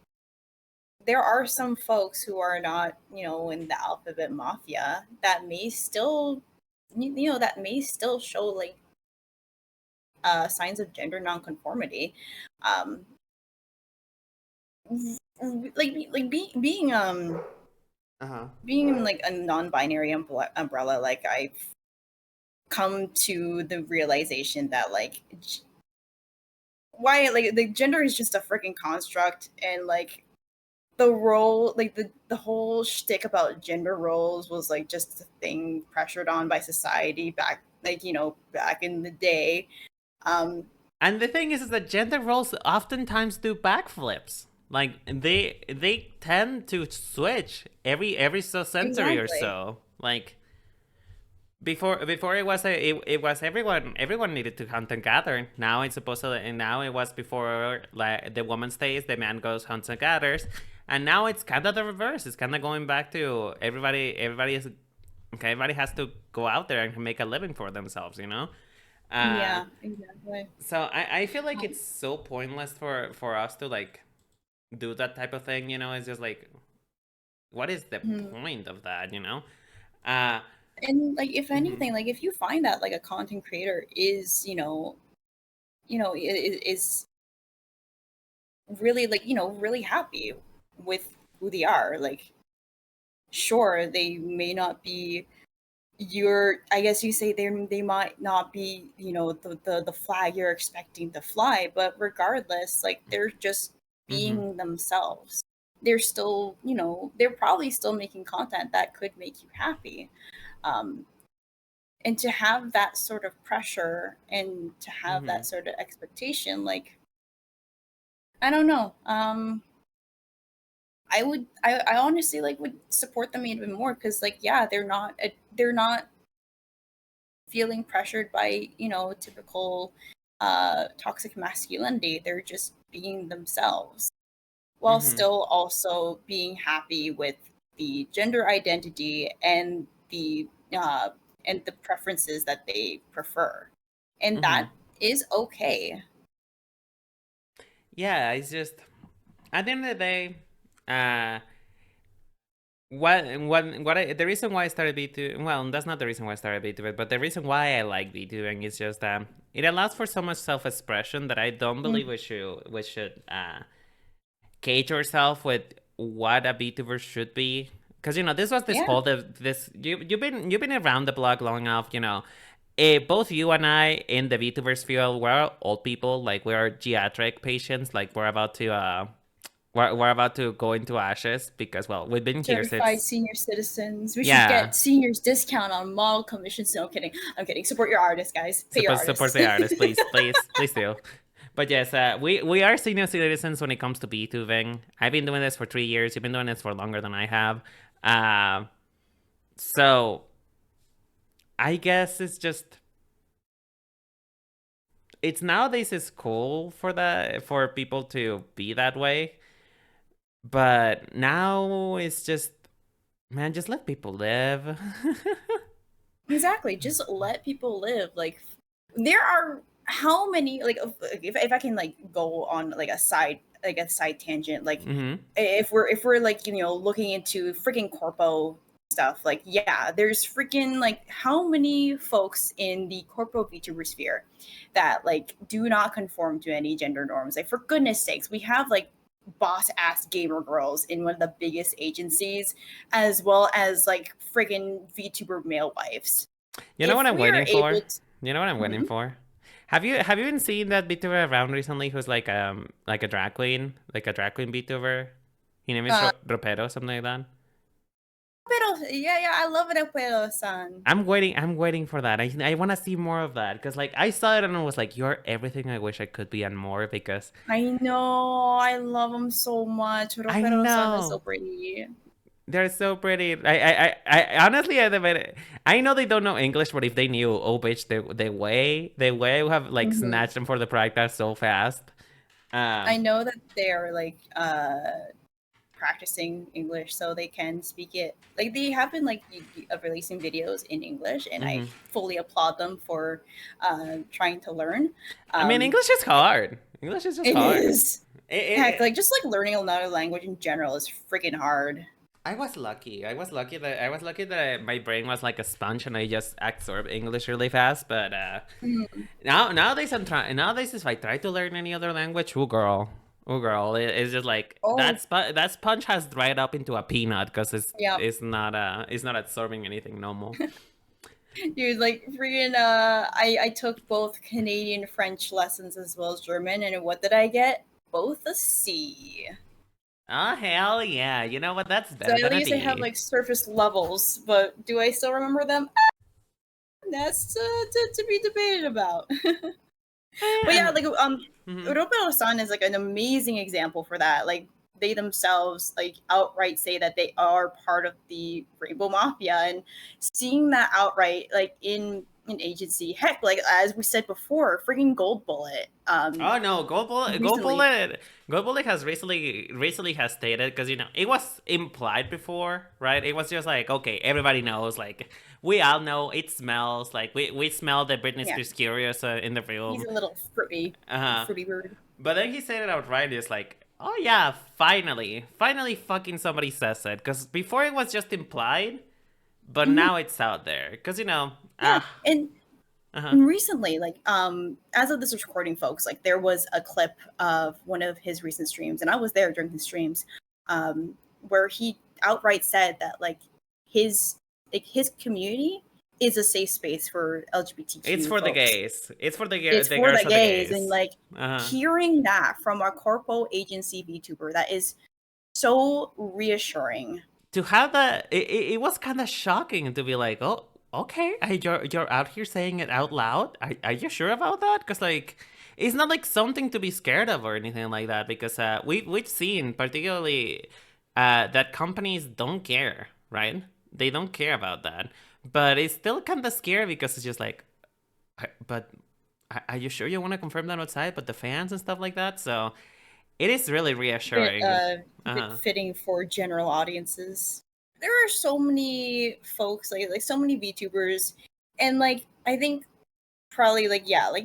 there are some folks who are not in the alphabet mafia that may still that may still show like signs of gender nonconformity. Um, being Uh-huh. being in like a non-binary umbrella, like I've come to the realization that like why like the gender is just a freaking construct, and like the role, like the whole shtick about gender roles was like just a thing pressured on by society back, like back in the day. um And the thing is that gender roles oftentimes do backflips. Like they tend to switch every so century or exactly. so. Like before it was everyone needed to hunt and gather. Now it's supposed to, and now it was before, like, the woman stays, the man goes hunts and gathers, and now it's kind of the reverse. It's kind of going back to everybody is okay. Everybody has to go out there and make a living for themselves. Uh, Yeah, exactly. so I feel like it's so pointless for us to like do that type of thing. It's just like, what is the Mhm. point of that? Uh, And like if mhm, anything, like if you find that like a content creator is is really like really happy with who they are, like sure they may not be your, I guess you say they might not be the flag you're expecting to fly, but regardless, like they're just mhm, being themselves. They're still they're probably still making content that could make you happy. um and to have that sort of pressure and to have that mhm, sort of expectation, like I don't know. I honestly like would support them even more, because like yeah, they're not feeling pressured by typical toxic masculinity. They're just being themselves while mhm, still also being happy with the gender identity uh and the preferences that they prefer, and that mhm. is okay. Yeah, it's just, at the end of the day, uh, the reason why I started VTubing, well, that's not the reason why I started VTubing, but the reason why I like VTubing is just it allows for so much self-expression that I don't believe Mm, we should cage ourselves with what a VTuber should be. Because this was this yeah, whole this you've been around the block long enough. Both you and I in the VTubers field, we're old people. Like, we're geriatric patients. Like, we're about to go into ashes because, well, we've been here certified since, senior citizens. We should yeah. get seniors discount on model commissions. No, I'm kidding. I'm kidding. Support your artists, guys. Pay your Support artists. the artists, please, please, please do. But yes, we are senior citizens when it comes to VTubing. I've been doing this for 3 years. You've been doing this for longer than I have. Uh, so I guess it's nowadays it's cool for people to be that way, but now it's just, man, just let people live. Exactly. Just let people live. Like, there are how many, like, if I can like go on like a side tangent, like Mm-hmm. if we're like, looking into freaking corpo stuff, like, yeah, there's freaking like how many folks in the corpo VTuber sphere that like do not conform to any gender norms. Like, for goodness sakes, we have like boss ass gamer girls in one of the biggest agencies, as well as like friggin' VTuber male wives. You know what If I'm we are waiting able for? to. You know what I'm waiting Mhm. for? Have you been seeing that VTuber around recently who's like a drag queen, like a drag queen VTuber? His name is uh Ropero, something like that. pero yeah, I love it, pero san. I'm waiting for that. I want to see more of that because like I saw it and I was like, you're everything I wish I could be and more because I know, I love them so much. I Pero san is so know pretty. they're so pretty. I honestly I know they don't know English, but if they knew, oh bitch, the way we have like Mhm. snatched them for the practice so fast. I Um, know that they're like practicing English so they can speak it. Like, they have been like releasing videos in English, and I mhm. fully applaud them for trying to learn. I mean, Um, English is hard. English is just it hard. is. Heck, It, like, just like learning another language in general is freaking hard. I was lucky. I was lucky that my brain was like a sponge and I just absorbed English really fast. But Mhm. nowadays if I try to learn any other language, oh girl, it's just like Oh, that sponge has dried up into a peanut because it's yeah. it's not absorbing anything normal. Dude, like, freaking I took both Canadian French lessons as well as German, and what did I get? Both a C. Oh hell yeah! You know what? That's So better at than a least I have D. like surface levels, but do I still remember them? That's to be debated about. But yeah, And like, mhm. Europa-san is like an amazing example for that. Like, they themselves like outright say that they are part of the Rainbow Mafia, and seeing that outright like in an agency, heck, like as we said before, freaking Gold Bullet, Oh no, recently. Gold Bullet has recently has stated because it was implied before, right? It was just like okay, everybody knows, like we all know it smells like we smell the Britney Yeah, Spears Curious in the he's room. a little Uh-huh. fruity bird. But then he said it outright. It's like, oh yeah, finally, fucking somebody says it. Because before it was just implied, but Mhm. now it's out there. Because Yeah, and uh huh. recently, like, as of this recording, folks, like, there was a clip of one of his recent streams, and I was there during his streams, where he outright said that his community is a safe space for It's LGBTQ for the folks. gays. It's for It's the for girls the and the gays, and gays. like, Uh huh. hearing that from a corpo agency VTuber, that is so reassuring. To have that, it was kind of shocking to be like, oh, okay, you're out here saying it out loud. Are you sure about that? Because like, it's not like something to be scared of or anything like that. Because we've seen particularly that companies don't care, right? They don't care about that, but it's still kind of scary because it's just like, but are you sure you want to confirm that outside? But the fans and stuff like that. So it is really bit reassuring. bit Uh fitting for general audiences. There are so many folks, like so many VTubers, and like I think probably like, yeah, like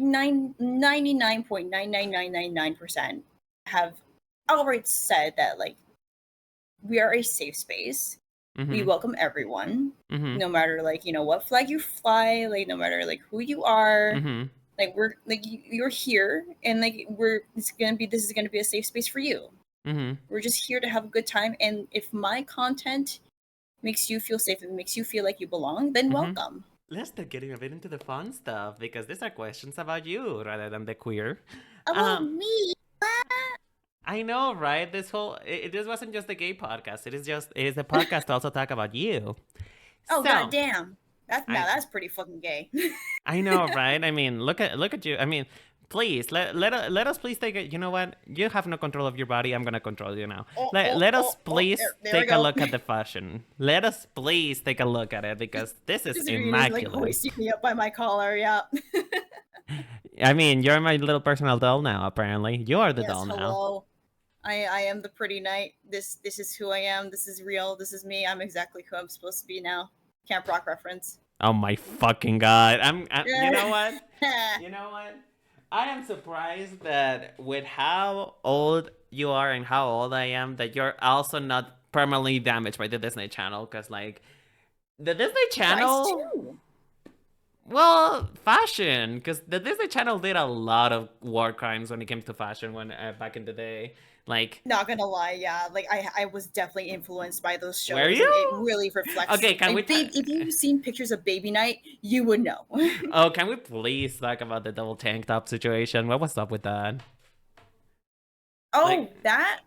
99.99999% have outright said that like we are a safe space. We huh. welcome everyone, Mm-hmm. no matter like, what flag you fly, like no matter like who you are. Mm-hmm. Like, we're like, you're here, and like this is gonna be a safe space for you. Mm-hmm. We're just here to have a good time, and if my content makes you feel safe and makes you feel like you belong, then Mm-hmm. welcome. Let's start getting a bit into the fun stuff because these are questions about you rather than the queer. About Um, me. I know, right? This wasn't just a gay podcast. It is a podcast to also talk about you. Oh, So goddamn. I That's pretty fucking gay. I know, right? I mean, look at you. I mean, please let us please take it. You know what? You have no control of your body. I'm gonna control you now. Let us please There we take a go. look at the fashion. Let us please take a look at it because this is Just Rinen is like immaculate. hoisting me up by my collar. Yeah. I mean, you're my little personal doll now. Apparently, you are the Yes. doll now. Hello. I am the pretty knight. This is who I am. This is real. This is me. I'm exactly who I'm supposed to be now. Camp Rock reference. Oh my fucking god. You know what? Yeah. You know what? I am surprised that with how old you are and how old I am, that you're also not permanently damaged by the Disney Channel. Because, like, the Disney Twice Channel, too. well, fashion. Because the Disney Channel did a lot of war crimes when it came to fashion when back in the day. Like, Not gonna lie, yeah. Like I was definitely influenced by those were shows, and it you? really reflects. Okay, can we Like, babe, if you've seen pictures of Baby Night, you would know. Oh, can we please talk about the double tank top situation? What was up with that? Oh, Like, that.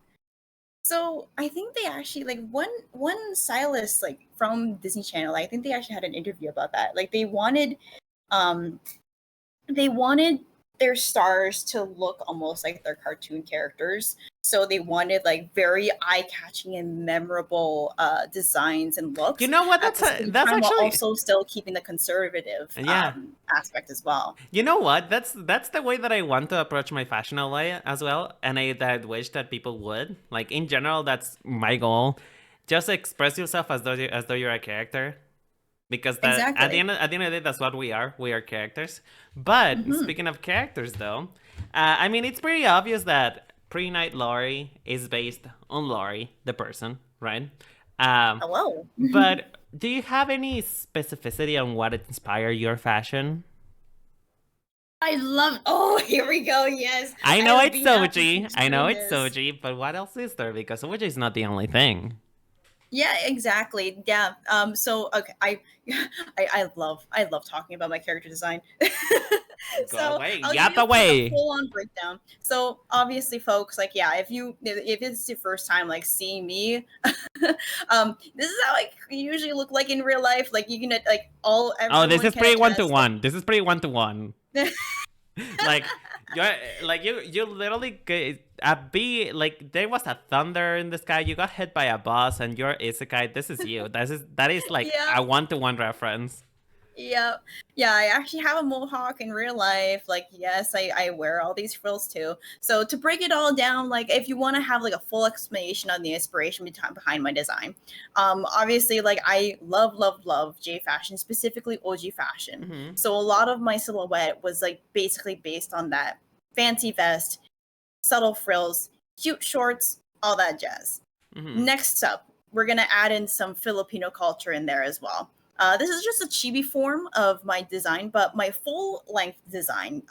So I think they actually like one stylist like from Disney Channel. I think they actually had an interview about that. Like um they wanted their stars to look almost like their cartoon characters. So they wanted like very eye-catching and memorable designs and you looks know what? at the same That's time while actually, also still keeping the conservative yeah. aspect as well. You know what? That's the way that I want to approach my fashion way as well, and I wish that people would. Like in general, that's my goal. Just express yourself as though you're a character, because that Exactly. at the end of the day, that's what we are. We are characters. But Hmm. speaking of characters, though, I mean, it's pretty obvious that pre-night Lauri is based on Lauri, the person, right? Hello. But do you have any specificity on what inspired your fashion? I love. Oh, here we go. Yes, I I know would it's be happy to Soji. I know explain it's this. Soji, but what else is there? Because Soji is not the only thing. Yeah, exactly. Yeah. So okay, I love talking about my character design. Go So away. I'll give Yap you like a away. full on breakdown. So obviously, folks, like yeah, if it's your first time like seeing me, this is how I usually look like in real life. Like you can like all Oh, this everyone is can pretty one to attest. one. This is pretty one to one. Like, Like you're like you literally be like there was a thunder in the sky. You got hit by a bus, and you're Isekai. This is you. That is like yeah. a 1-to-1 reference. Yeah. Yeah, I actually have a mohawk in real life. Like, yes, I wear all these frills too. So to break it all down, like if you want to have like a full explanation on the inspiration behind my design, obviously like I love J fashion, specifically OG fashion. Mm-hmm. So a lot of my silhouette was like basically based on that fancy vest, subtle frills, cute shorts, all that jazz. Mm-hmm. Next up, we're gonna add in some Filipino culture in there as well. This is just a chibi form of my design, but my full length design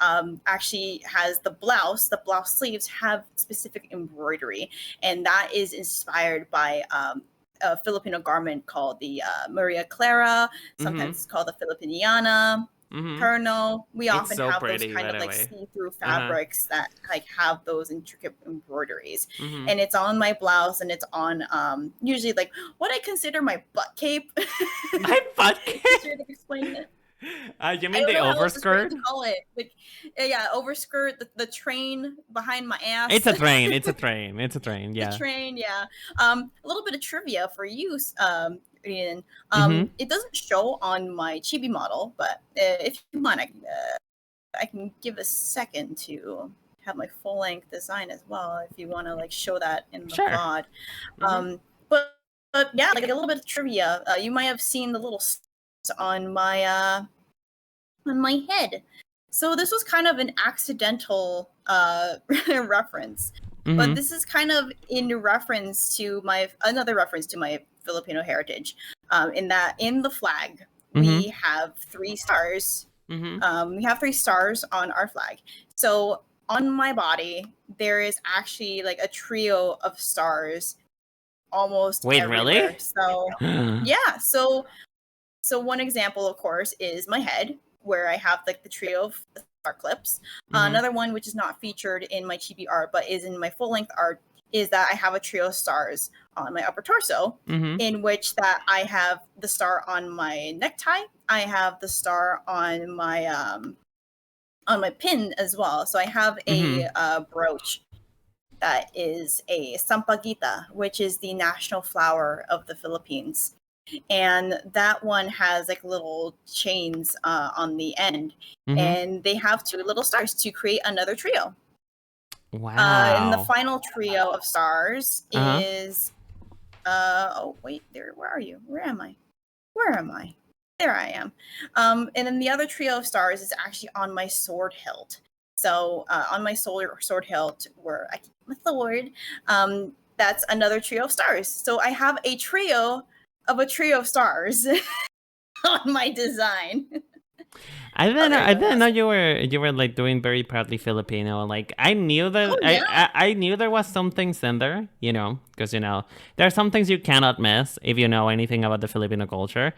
actually has the blouse. The blouse sleeves have specific embroidery, and that is inspired by a Filipino garment called the Maria Clara. Sometimes Mm-hmm. it's called the Filipiniana. Mm-hmm. Perno. We It's often so have those pretty, kind by of the like way. see-through Uh-huh. fabrics that like have those intricate embroideries, Mm-hmm. and it's on my blouse, and it's on usually like what I consider my butt cape. My butt Easier to explain it. You I mean don't the know how else overskirt? to call it. Like, yeah, overskirt, the train behind my It's ass, a train. It's a train. It's a train. the Yeah. train. Yeah. A little bit of trivia for you, Rinen. Mm-hmm. It doesn't show on my chibi model, but if you want, I can give a second to have my full length design as well if you want to like show that in the Sure. VOD. Mm-hmm. But yeah, like a little bit of trivia. You might have seen the little on my head. So this was kind of an accidental reference, but Mm-hmm. this is kind of in reference to my another reference to my Filipino heritage. In that in the flag Mm-hmm. we have 3 stars. Mm-hmm. We have 3 stars on our flag. So on my body there is actually like a trio of stars almost Wait, everywhere. really? So yeah, so one example, of course, is my head, where I have like the trio of star clips. Mm-hmm. Another one, which is not featured in my chibi art, but is in my full length art, is that I have a trio of stars on my upper torso, Mm-hmm. in which that I have the star on my necktie. I have the star on my pin as well. So I have Mm-hmm. a brooch that is a sampaguita, which is the national flower of the Philippines, and that one has like little chains on the end, Mm-hmm. and they have 2 little stars to create another trio. And the Wow. final trio of stars Uh-huh. is oh wait, there, where are you? Where am I? there I am. And then the other trio of stars is actually on my sword hilt. So on my sword hilt, where I keep my sword, that's another trio of stars. So I have a trio of stars on my design. I didn't know you were like doing very proudly Filipino. Like I knew that Oh yeah. I knew there was some things in there, you know, because you know there are some things you cannot miss if you know anything about the Filipino culture.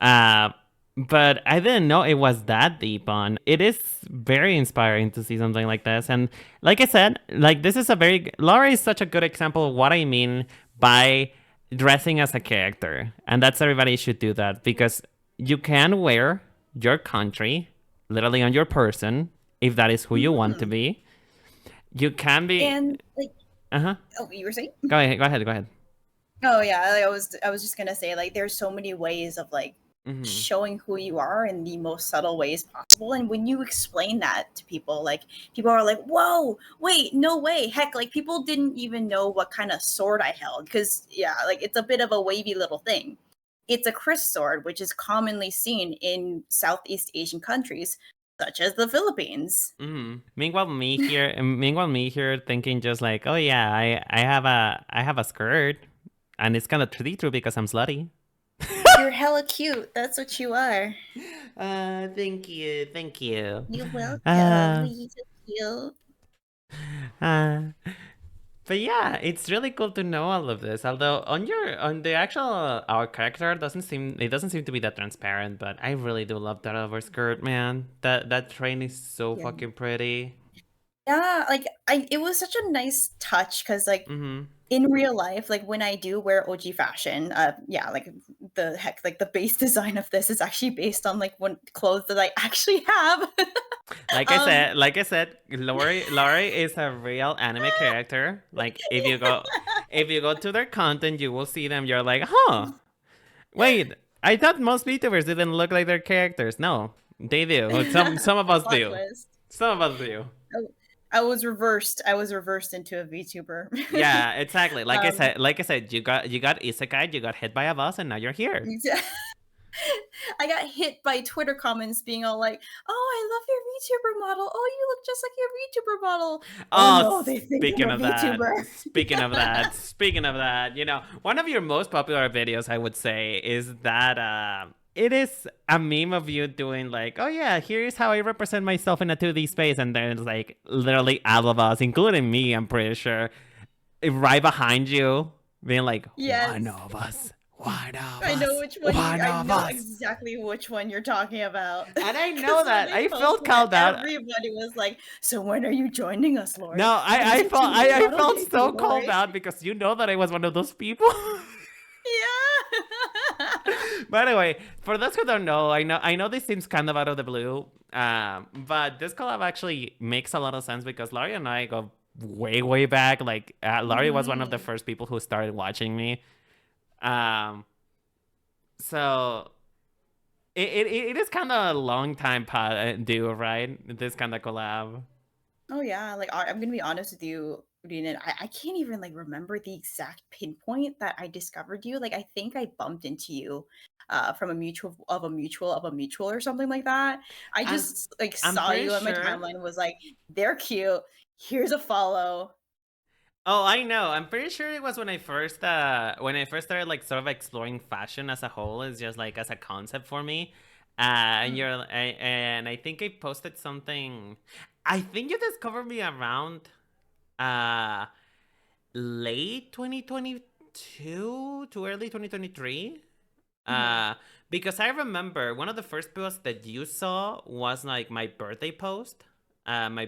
Uh, but I didn't know it was that deep on. It is very inspiring to see something like this, and like I said, like this is a very Laura is such a good example of what I mean by dressing as a character, and that's everybody should do that because you can wear your country literally on your person if that is who you want to Mhm. be. You can be. And like, Uh huh. oh, you were saying? Go ahead. Go ahead. Go ahead. Oh yeah, like, I was just gonna say like there's so many ways of like Mm-hmm. showing who you are in the most subtle ways possible. And when you explain that to people, like people are like, whoa, wait, no way. Heck, like people didn't even know what kind of sword I held. Cause yeah, like it's a bit of a wavy little thing. It's a Chris sword, which is commonly seen in Southeast Asian countries, such as the Philippines. Mm-hmm. Meanwhile, me here thinking just like, oh yeah, I have a skirt, and it's kind of true because I'm slutty. You're hella cute. That's what you are. Thank you, thank you. You're welcome. Uh, You're so cute. uh, But yeah, it's really cool to know all of this. Although on the actual our character doesn't seem to be that transparent. But I really do love that over skirt, man. That train is so Yeah. fucking pretty. Yeah, like it was such a nice touch because like Mm-hmm. in real life, like when I do wear OG fashion, yeah, like the heck, like the base design of this is actually based on like one clothes that I actually have. um, Like I said, Lauri is a real anime character. Like if you go to their content, you will see them. You're like, huh? Wait, I thought most VTubers didn't look like their characters. No, they do. Some of us plot do. twist. Some of us do. Oh, I was reversed. I was reversed into a VTuber. Yeah, exactly. um, Like I said, you got isekai, you got hit by a bus, and now you're here. I got hit by Twitter comments being all like, "Oh, I love your VTuber model. Oh, you look just like your VTuber model. Oh Oh, no, they think I'm a VTuber." speaking of that, you know, one of your most popular videos, I would say, is that it is a meme of you doing like, oh yeah, here's how I represent myself in a 2D space, and there's like literally all of us, including me, I'm pretty sure, right behind you, being like, Yes. I know which one you. one I of know us. exactly which one you're talking about. And I know 'Cause when that they I felt posted it, called out. everybody was like, "So when are you joining us, Lori? No, What is your VTuber I model felt debut, so called Lori?" out because you know that I was one of those people. Yeah. By the way, for those who don't know, I know this seems kind of out of the blue, but this collab actually makes a lot of sense because Laurie and I go way back. Like Laurie was one of the Mhm. first people who started watching me. Um, so it is kind of a long time due, right? This kind of collab. Oh yeah, like I'm gonna be honest with you, Rinen. I can't even like remember the exact pinpoint that I discovered you. Like I think I bumped into you from a mutual or something like that. I I'm just like I'm saw pretty you on my sure. timeline and was like, they're cute. Here's a follow. Oh, I know. I'm pretty sure it was when I first started like sort of exploring fashion as a whole, is just like as a concept for me. Mm. And I think I posted something. I think you discovered me around uh late 2022 to early 2023. Mhm. Uh because I remember one of the first posts that you saw was like my birthday post. My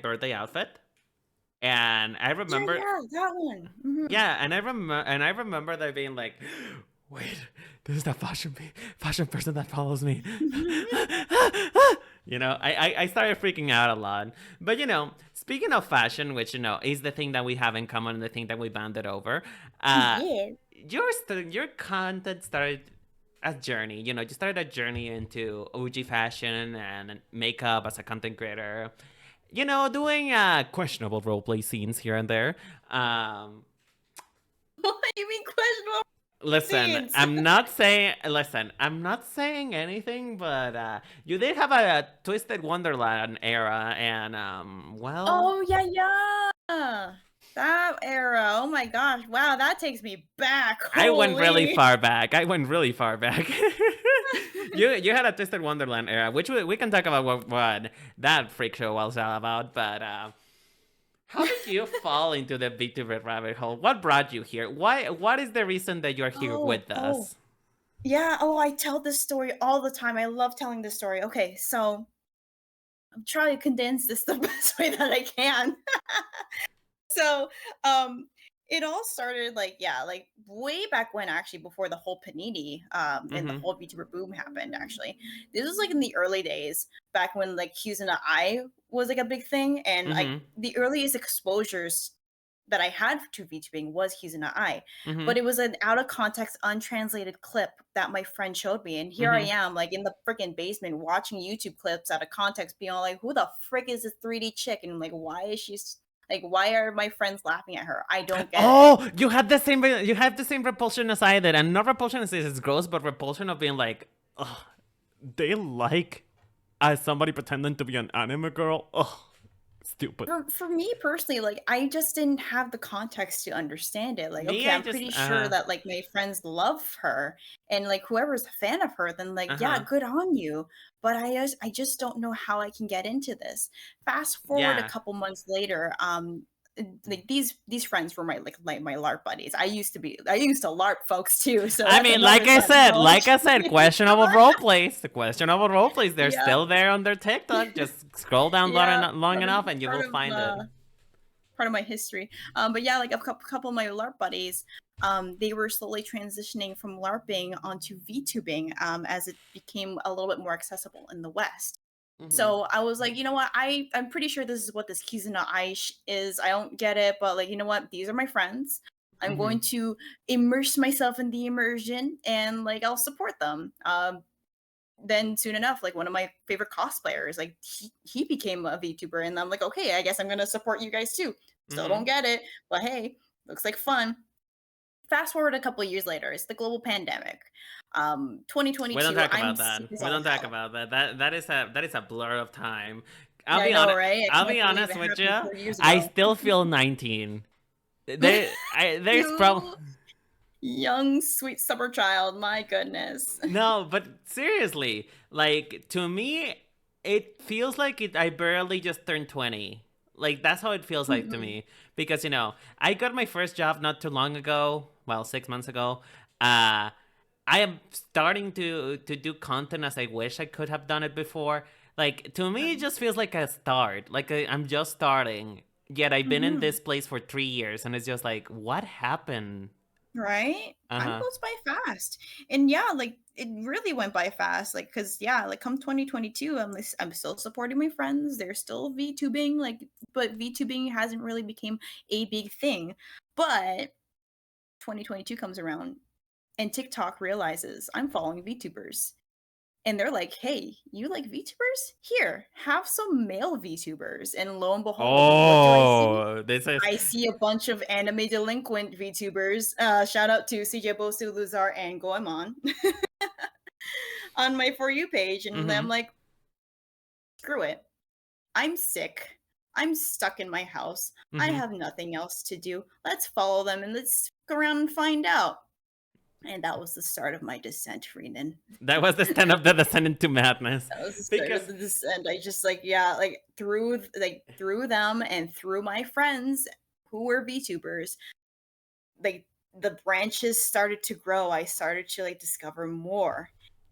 birthday outfit. And I Yeah, remember, yeah, that one. Mhm. yeah, and I remember there being like, wait, this is that fashion person that follows me. You know, I started freaking out a lot. But you know, speaking of fashion, which you know is the thing that we have in common, the thing that we banded over, uh, Yeah. your content started a journey. You know, you started a journey into OG fashion and makeup as a content creator. You know, doing questionable roleplay scenes here and there. Um, What? You mean questionable Listen, scenes? I'm not saying anything, but you did have a Twisted Wonderland era, and well, Oh yeah. That era. Oh my gosh. Wow, that takes me back. I went really Holy. far back. You had a Twisted Wonderland era, which we can talk about what that freak show was all about. But how did you fall into the VTuber rabbit hole? What brought you here? Why? What is the reason that you're here with Oh. us? Yeah, I tell this story all the time. I love telling this story. Okay, so I'm trying to condense this the best way that I can. So, it all started like way back when, actually, before the whole panini and the Mm-hmm. whole VTuber boom happened. Actually, this was like in the early days, back when like Q's and I was like a big thing, and like Mm-hmm. the earliest exposures that I had to VTubing was Hughes and I, Mm-hmm. but it was an out of context, untranslated clip that my friend showed me, and here I Mm-hmm. am, like in the freaking basement, watching YouTube clips out of context, being all like, "Who the frick is this 3D chick?" And like, why is she like, why are my friends laughing at her? I don't get it. Oh, you had the same. You have the same repulsion as I did, and not repulsion as it's gross, but repulsion of being like, ugh, they like somebody pretending to be an anime girl. Ugh, stupid. For me personally, like I just didn't have the context to understand it. Like, Me, okay, I I'm just pretty sure that like my friends love her, and like whoever's a fan of her, then like yeah, uh-huh. good on you. But I just don't know how I can get into this. Fast forward a Yeah. couple months later, like these friends were my my LARP buddies. I used to LARP folks too, so I that's mean, another side of knowledge. questionable role plays. The questionable role plays. They're Yeah, still there on their TikTok. Just scroll down yeah, long enough, and you part will of find it. part of my history. But yeah, like a couple of my LARP buddies, they were slowly transitioning from LARPing onto VTubing, as it became a little bit more accessible in the West. Mm-hmm. So I was like, you know what? I'm pretty sure this is what this Kizuna is. I don't get it, but like, you know what? These are my friends. I'm Mm-hmm. going to immerse myself in the immersion, and like I'll support them. Then soon enough, like one of my favorite cosplayers, like he became a VTuber, and I'm like, okay, I guess I'm gonna support you guys too. Still Mm-hmm. don't get it, but hey, looks like fun. Fast forward a couple years later, it's the global pandemic. We don't 2022. talk I'm about sick that. as We all don't talk hell. about that. That is a blur of time. I'll Yeah, I be know, honest. right? I I'll can't be believe honest it with happened you. 4 years I ago. still feel 19. There's probably You young, sweet summer child. My goodness. no, but seriously, like to me, it feels like I barely just turned 20. Like that's how it feels like to Mhm. me because I got my first job not too long ago. Well, 6 months ago. Uh, I am starting to do content as I wish I could have done it before. Like to me, it just feels like a start. Like I'm just starting. Yet I've been in Mhm. this place for 3 years, and it's just like, what happened? Right? Uh Time huh. goes by fast. And yeah, like it really went by fast. Like, cause yeah, like come 2022, I'm still supporting my friends. They're still VTubing, like, but VTubing hasn't really became a big thing. But 2022 comes around, and TikTok realizes I'm following VTubers. And they're like, hey, you like VTubers? Here, have some male VTubers. And lo and behold, what do I see? Oh, this is I see a bunch of anime delinquent VTubers. Shout out to CJ Bosu, Luzar, and Goemon on my For You page. And mm-hmm. I'm like, screw it. I'm sick. I'm stuck in my house. I Mm-hmm. have nothing else to do. Let's follow them and let's go around and find out. And that was the start of my descent, Renen. That was the stand up the descent into madness. That was the start of Because the descent. I just like, yeah, like through them and through my friends who were VTubers, like the branches started to grow. I started to like discover more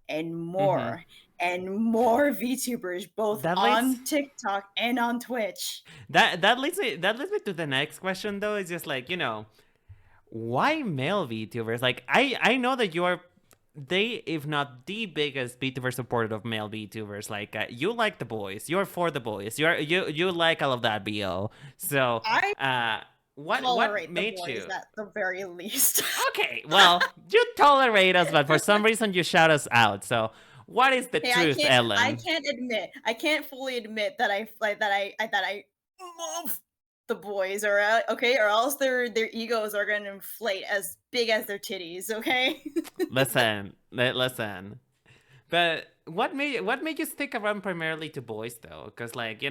and mm-hmm. more and more VTubers, both that leads on TikTok and on Twitch. that leads me to the next question though. It's just like, why male VTubers? Like I know that you are they, if not the biggest VTuber supporter of male VTubers. Like you like the boys, you're for the boys, you like all of that BO. So I what tolerate the made boys you? at the very least. Okay, well, you tolerate us, but for some reason you shout us out. So what is the Hey, truth, I Ellen? can't admit, I can't fully admit that I love the boys, or okay, or else their egos are gonna inflate as big as their titties. Okay. Listen. But what made you stick around primarily to boys though? Because like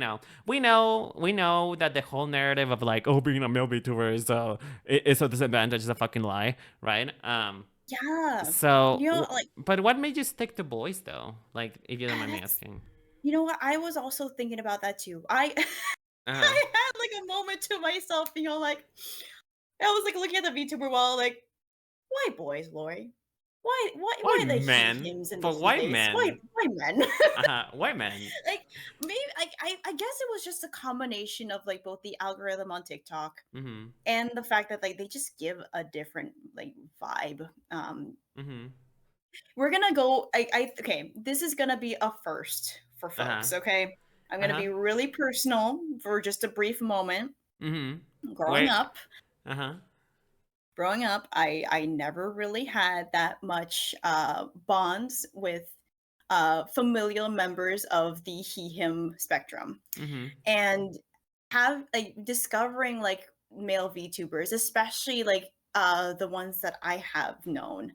we know that the whole narrative of like being a male VTuber is a disadvantage, is a fucking lie, right? Yeah. So, Like but what made you stick to boys though? Like, if you don't mind me that's asking. you know what, I was also thinking about that too. I Uh huh. I had like a moment to myself, like I was like looking at the VTuber wall, like, why boys, Lori? Why Why the he men? hims and the For he white theys? men? Why men? White men. Like maybe I guess it was just a combination of like both the algorithm on TikTok Mhm. and the fact that like they just give a different like vibe. Mhm. We're gonna go. Okay. This is gonna be a first for Uh huh. folks. Okay, I'm Uh gonna huh. be really personal for just a brief moment. Mhm. Growing Wait. up, Uh huh. I never really had that much bonds with familial members of the he him spectrum, Mhm. and have like discovering like male VTubers, especially like the ones that I have known,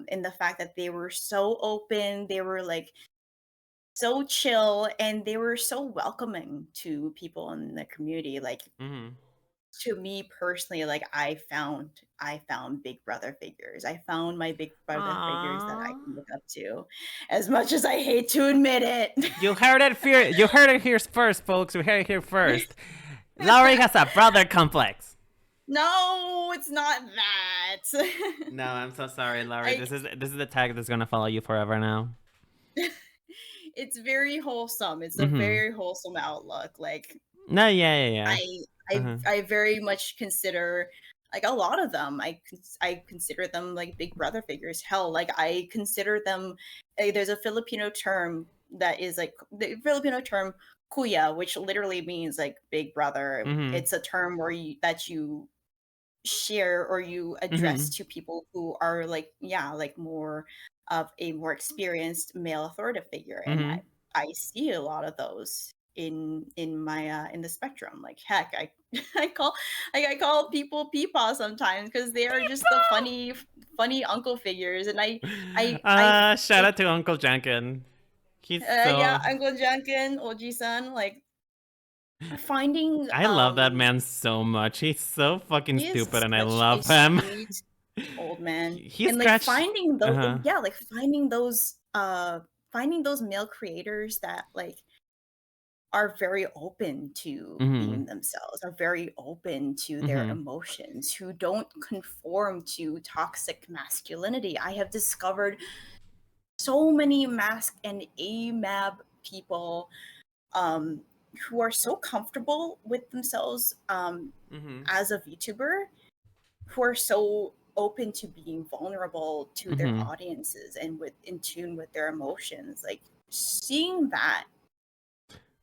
in the fact that they were so open, they were like so chill, and they were so welcoming to people in the community. Like Mhm. to me personally, like I found big brother figures. I found my big brother figures that I Aww. can look up to, as much as I hate to admit it. You heard it here. You heard it here first, folks. You heard it here first. Lauri has a brother complex. No, it's not that. No, I'm so sorry, Lauri. I This is the tag that's gonna follow you forever now. it's very wholesome. It's a Mhm. very wholesome outlook. Like No, yeah. I Uh I huh. I very much consider like a lot of them. I consider them like big brother figures. Hell, like I consider them. There's a Filipino term that is like the Filipino term kuya, which literally means like big brother. Mhm. It's a term where you share or you address Mhm. to people who are like like more of a more experienced male authoritative figure, and Mhm. I see a lot of those in my in the spectrum. Like heck, I call people peepaw sometimes because they are just the funny uncle figures, and I Shout like out to Uncle Jankin. He's yeah, so. Uncle Jankin, Oji-san, like finding I love that man so much. He's so fucking he is stupid, and I such a love him. sweet old man, He and like scratched. Uh huh. finding those male creators that like are very open to Mhm. being themselves, are very open to their Mhm. emotions, who don't conform to toxic masculinity. I have discovered so many mask and amab people um who are so comfortable with themselves Mhm. as a VTuber, who are so open to being vulnerable to their Mhm. audiences and with in tune with their emotions. Like seeing that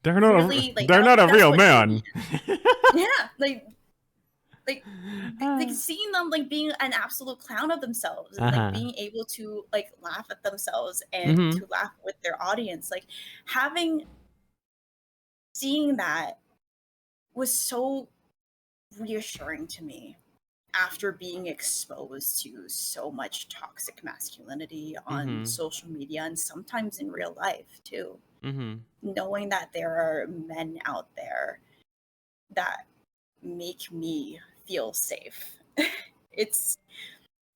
really like They're not a that's real what drew me man. in. Yeah, like like Uh seeing them like being an absolute clown of themselves, and like huh. being able to like laugh at themselves and Mhm. to laugh with their audience, like having seeing that was so reassuring to me after being exposed to so much toxic masculinity on Mhm. social media and sometimes in real life too. Mhm. Knowing that there are men out there that make me feel safe. It's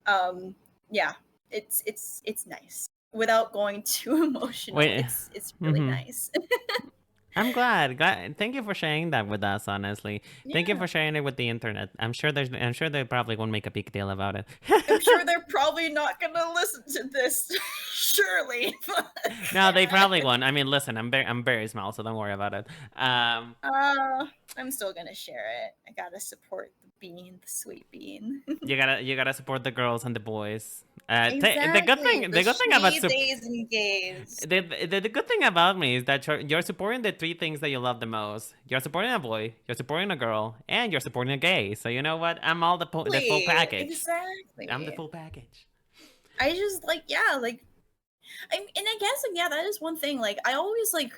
um yeah, it's nice. Without going too emotional, Wait. it's really Mhm. nice. I'm glad. Thank you for sharing that with us. Honestly, thank you Yeah. for sharing it with the internet. I'm sure they probably won't make a big deal about it. I'm sure they're probably not gonna listen to this, surely. But No, they probably won't. I mean, listen, I'm very small, so don't worry about it. Uh, I'm still gonna share it. I gotta support the bean, the sweet bean. You gotta support the girls and the boys. Exactly. The The good thing about she, days, and gays. the good thing about me is that you're supporting the three things that you love the most. You're supporting a boy, you're supporting a girl, and you're supporting a gay. So you know what? I'm all the full Exactly. package. I'm the Exactly. full package. I just like yeah, like and I guess like yeah, that is one thing. Like I always like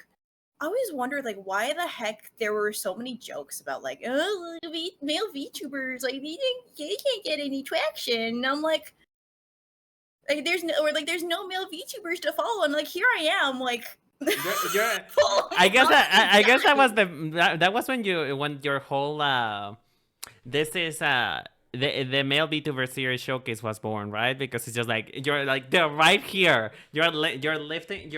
I always wondered like why the heck there were so many jokes about like oh male VTubers like they can't get any traction. And I'm there's no male VTubers to follow. And like here I am like You're following I guess all these I guess that guys. was that was when your whole this is the male VTuber series showcase was born, right? Because it's just like you're like they're right here. You're lifting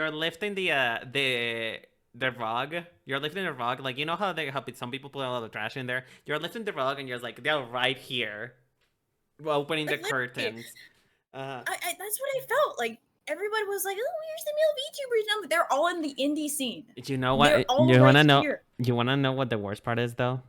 the rug. You're lifting the rug. Like you know how some people put a lot of trash in there. You're lifting the rug and you're like they're right here, opening the Like literally, curtains. Uh, that's what I felt like. Everybody was like, "Oh, here's the male VTubers." And I'm like, they're all in the indie scene. you know They're what? all You right wanna know? here. You wanna know what the worst part is though?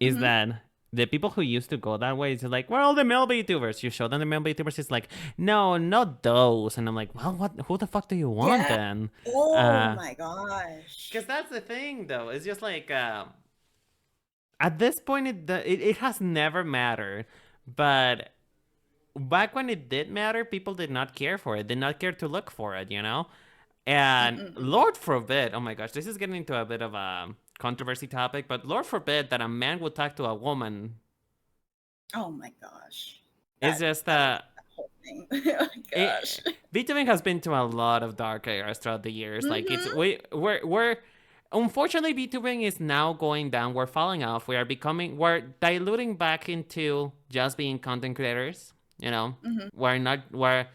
Is Hmm. that the people who used to go that way is like, well, the male VTubers. You show them the male VTubers, it's like, no, not those. And I'm like, well, what? Who the fuck do you want Yeah. then? Oh my gosh. Because that's the thing, though. It's just like, at this point, it has never mattered. But back when it did matter, people did not care for it. Did not care to look for it, you know. And Mm-mm. Lord forbid, oh my gosh, this is getting into a bit of a controversy topic, but Lord forbid that a man would talk to a woman. Oh my gosh. It's That just that whole thing. Oh my gosh. VTubing has been to a lot of dark eras throughout the years. Like it's Mm-hmm. we're unfortunately VTubing is now going down. We're falling off. We're diluting back into just being content creators. You know, Mm-hmm. we're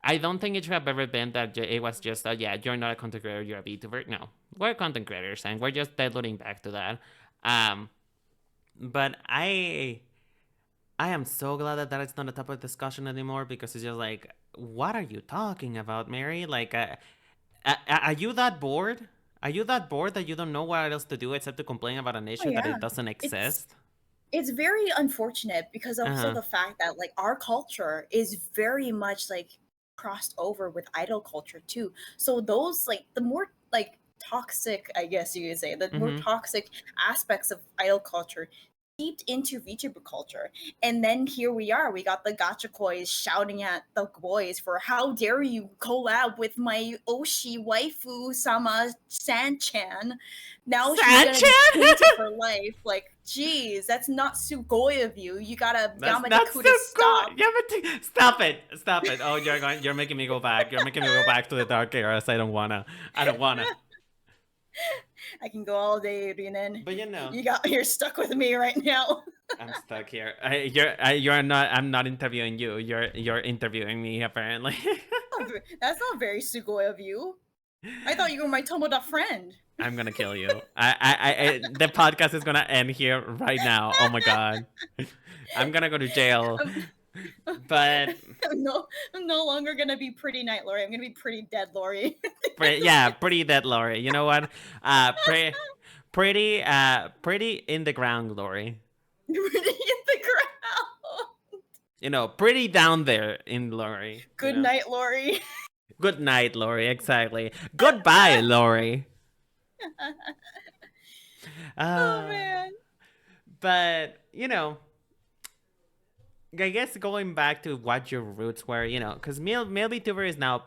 I don't think it should have ever been that it was just yeah, you're not a content creator, you're a VTuber. No, we're content creators and we're just diluting back to that. Um, but I am so glad that is not a topic of discussion anymore because it's just like, what are you talking about, Mary? Like, are you that bored? Are you that bored that you don't know what else to do except to complain about an Oh issue that yeah. it doesn't It's exist? it's very unfortunate because Uh also huh. the fact that like our culture is very much like crossed over with idol culture too. So those like the more like toxic, I guess you could say, the more Mm-hmm. toxic aspects of idol culture seeped into VTuber culture. And then here we are, we got the gotcha coys shouting at the boys for how dare you collab with my Oshi waifu sama San-chan. Now she's gonna be Sanchez? tainted for life. Like, geez, that's not Sugoi of you. You gotta That's not Yamada so to good. stop. Yeah, but stop it, stop it. Oh, you're making me go back. You're making me go back to the dark eras. I don't wanna. I don't wanna. I can go all day, Rinen. But you know. You're stuck with me right now. I'm stuck here. You're not. I'm not interviewing you. You're interviewing me apparently. That's not very Sugoi of you. I thought you were my Tomoda friend. I'm gonna kill you. The podcast is gonna end here right now. Oh my god, I'm gonna go to jail. I'm, But I'm no longer gonna be pretty night Lori. I'm gonna be pretty dead Lori. yeah, pretty dead, Lori. You know what? Pretty in the ground, Lori. Pretty in the ground. You know, pretty down there in Lori. You Good know. night, Lori. Good night, Lori. Exactly. Goodbye, Lori. Oh Uh, man. but you know, I guess going back to what your roots were, you know, because male VTuber is now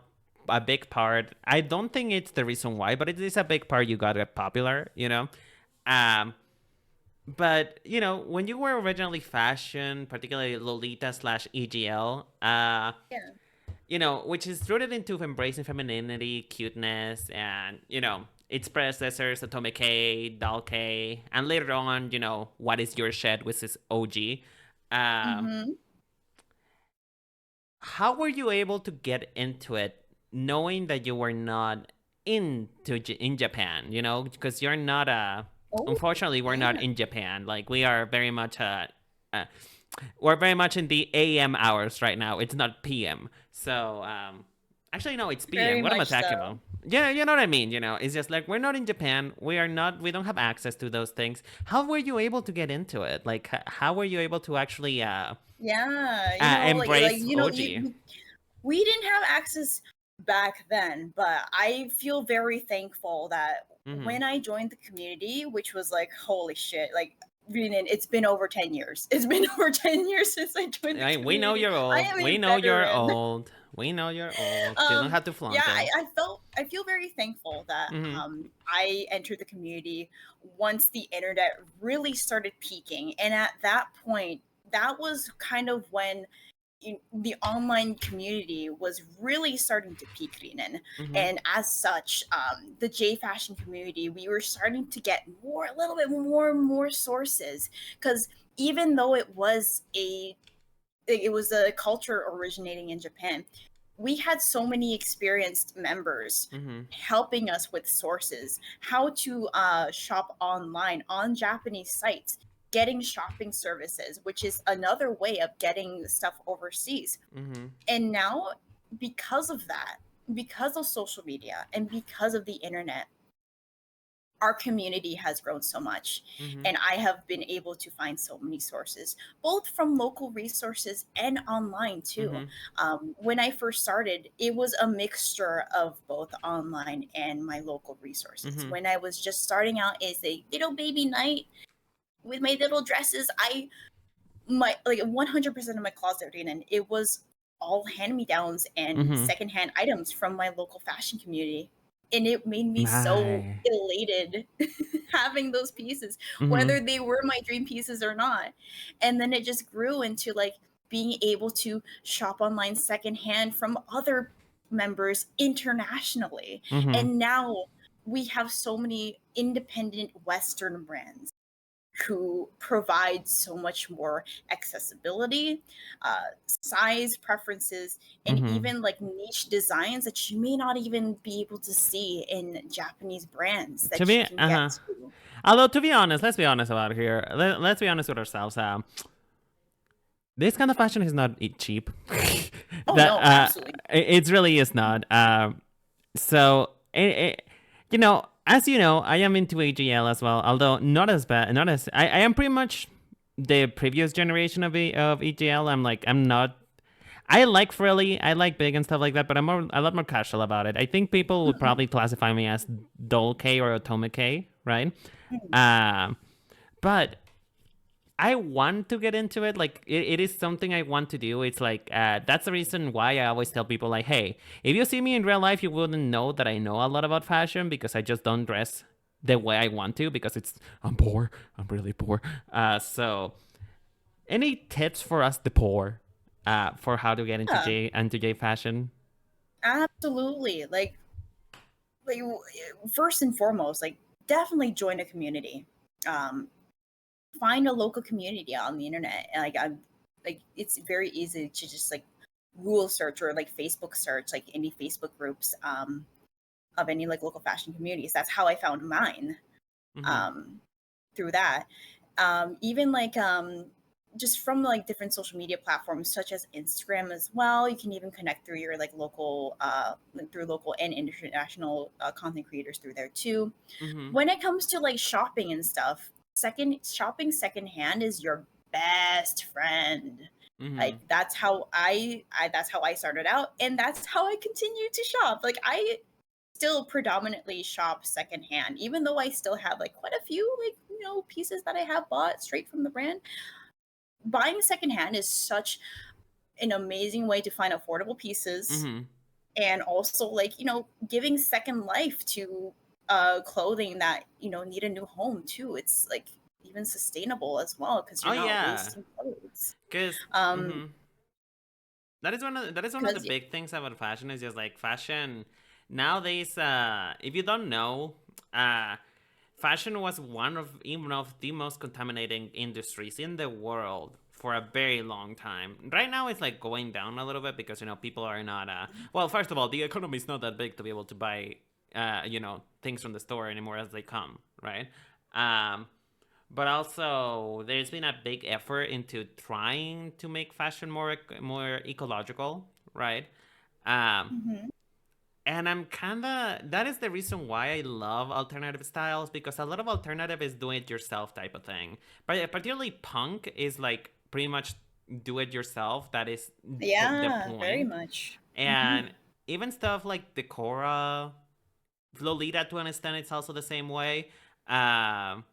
a big part. I don't think it's the reason why, but it is a big part you got it popular, you know. Um, but you know, when you were originally fashion, particularly Lolita slash EGL, Yeah. you know, which is rooted into embracing femininity, cuteness, and you know, its predecessors, Atomic K, Doll K, and later on, you know, What Is Your Shed, which is OG. Um, Mm-hmm. how were you able to get into it knowing that you were not in Japan, you know, because you're not Oh unfortunately we're not yeah. in Japan. Like we are very much uh we're very much in the AM hours right now. It's not PM. So actually no, it's PM. Very What am I much talking so. about? Yeah, you know what I mean, you know. It's just like we're not in Japan. We don't have access to those things. How were you able to get into it? Like how were you able to actually Yeah, embrace you know, OG? we didn't have access back then, but I feel very thankful that Mhm. when I joined the community, which was like holy shit, like Rinen, it's been over 10 years. It's been over 10 years since I joined the We know community. you're I old. am We a know you're veteran. old. We know you're old. You don't have to Yeah, flaunt it. I feel very thankful that Mm-hmm. I entered the community once the internet really started peaking. And at that point, that was kind of when the online community was really starting to peak, Rinen. Mm-hmm. And as such, the J fashion community, we were starting to get a little bit more and more sources. Because even though it was a culture originating in Japan, we had so many experienced members Mm-hmm. helping us with sources, how to shop online on Japanese sites, getting shopping services, which is another way of getting stuff overseas. Mm-hmm. And now, because of that, because of social media and because of the internet, our community has grown so much, Mm-hmm. and I have been able to find so many sources, both from local resources and online too. Mm-hmm. When I first started, it was a mixture of both online and my local resources. Mm-hmm. When I was just starting out as a little baby knight with my little dresses, my like 100% of my closet, and it was all hand me downs and Mm-hmm. secondhand items from my local fashion community. And it made me so My. elated having those pieces, Mm-hmm. whether they were my dream pieces or not. And then it just grew into like being able to shop online secondhand from other members internationally. Mm-hmm. And now we have so many independent Western brands who provide so much more accessibility, size preferences, and Mm-hmm. even like niche designs that you may not even be able to see in Japanese brands To that you be, can get uh-huh. to. Although, to be honest, let's be honest about here. Let's be honest with ourselves. This kind of fashion is not cheap. Oh that no, absolutely. it really is not. So as you know, I am into AGL as well. Although not as bad, not as I am pretty much the previous generation of EGL. I'm not. I like frilly, I like big and stuff like that, but I'm a lot more casual about it. I think people would Mhm. probably classify me as Dol K or Otome K, right? Mhm. Um, but I want to get into it. Like it is something I want to do. It's like that's the reason why I always tell people like, hey, if you see me in real life, you wouldn't know that I know a lot about fashion because I just don't dress the way I want to because I'm poor. I'm really poor. So any tips for us the poor, for how to get Yeah, into J fashion? absolutely. Like first and foremost, like definitely join a community. Um, find a local community on the internet. Like I'm like it's very easy to just like Google search or like Facebook search like any Facebook groups of any like local fashion communities. That's how I found mine, Mm-hmm. um, through that. Even like just from like different social media platforms such as Instagram as well. You can even connect through your like local through local and international content creators through there too. Mm-hmm. When it comes to like shopping and stuff, shopping secondhand is your best friend. Mm-hmm. Like that's how I started out, and that's how I continue to shop. Like I still predominantly shop secondhand, even though I still have like quite a few like pieces that I have bought straight from the brand. Buying secondhand is such an amazing way to find affordable pieces, Mm-hmm. and also like giving second life to clothing that need a new home too. It's like even sustainable as well because Oh you're not yeah, wasting clothes. cause um mm-hmm. That is one of the because big things about fashion is just like fashion nowadays. If you don't know, uh, fashion was one of the most contaminating industries in the world for a very long time. Right now, it's like going down a little bit because people are not. Well, first of all, the economy is not that big to be able to buy things from the store anymore as they come, right? Um, but also there's been a big effort into trying to make fashion more ecological, right? Um, Mhm. and I'm kind of that is the reason why I love alternative styles because a lot of alternative is do it yourself type of thing. But particularly punk is like pretty much do it yourself. That is the Yeah, very point. much. Hmm. And even stuff like Decora, Lolita to an extent, it's also the same way. Um,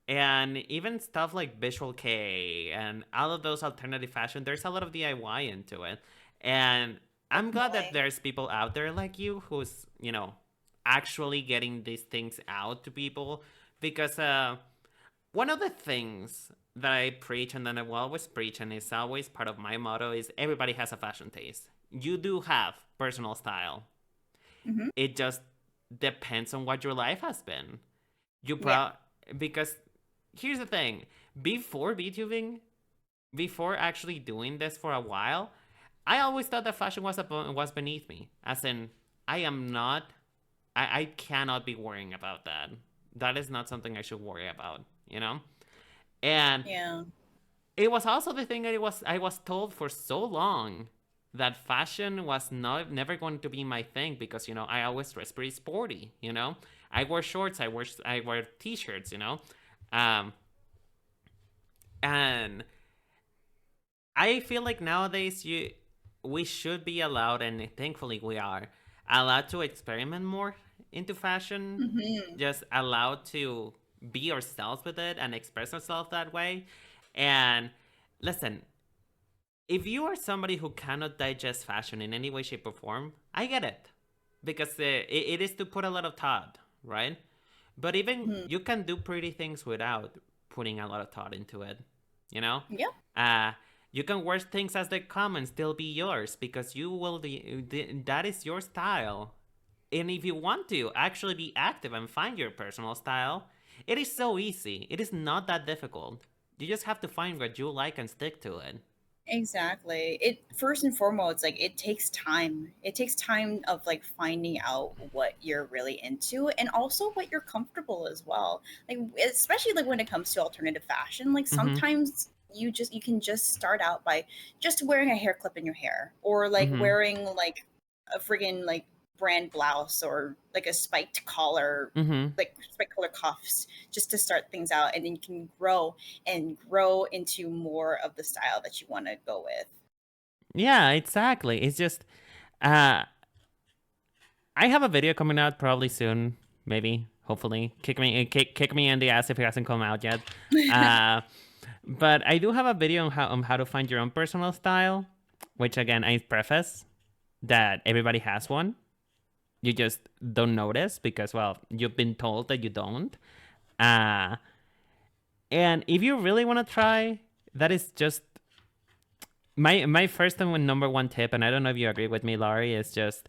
And even stuff like Visual K and all of those alternative fashion, there's a lot of DIY into it. And I'm glad that Definitely. there's people out there like you who's, actually getting these things out to people. Because one of the things that I preach and that I will always preach, and it's always part of my motto, is everybody has a fashion taste. You do have personal style. Hmm. It just depends on what your life has been. You Yeah. because here's the thing: before VTubing, before actually doing this for a while, I always thought that fashion was beneath me. As in, I am not. I cannot be worrying about that. That is not something I should worry about. And Yeah. it was also the thing that I was told for so long that fashion was not never going to be my thing because I always dress pretty sporty. I wear shorts, I wear t-shirts. Um, and I feel like nowadays we should be allowed, and thankfully we are allowed to experiment more into fashion, Hmm. just allowed to be ourselves with it and express ourselves that way. And listen, if you are somebody who cannot digest fashion in any way, shape, or form, I get it. Because it is to put a lot of thought, right? But even Hmm. you can do pretty things without putting a lot of thought into it, you know? Yep. Uh, you can wear things as they come and still be yours because you will be, that is your style. And if you want to actually be active and find your personal style, it is so easy. It is not that difficult. You just have to find what you like and stick to it. Exactly. It first and foremost, like it takes time. It takes time of like finding out what you're really into and also what you're comfortable as well. Like especially like when it comes to alternative fashion, like Mm-hmm. sometimes you can just start out by just wearing a hair clip in your hair or like Mm-hmm. wearing like a friggin' like brand blouse or like a Mm-hmm. spiked collar cuffs just to start things out and then you can grow into more of the style that you want to go with. Yeah, exactly. It's just uh I have a video coming out probably soon, maybe, hopefully. Kick me in the ass if it hasn't come out yet. Uh but I do have a video on how to find your own personal style, which again I preface that everybody has one. You just don't notice because well, you've been told that you don't. Uh and if you really want to try, that is just my first and number one tip, and I don't know if you agree with me, Laurie, is just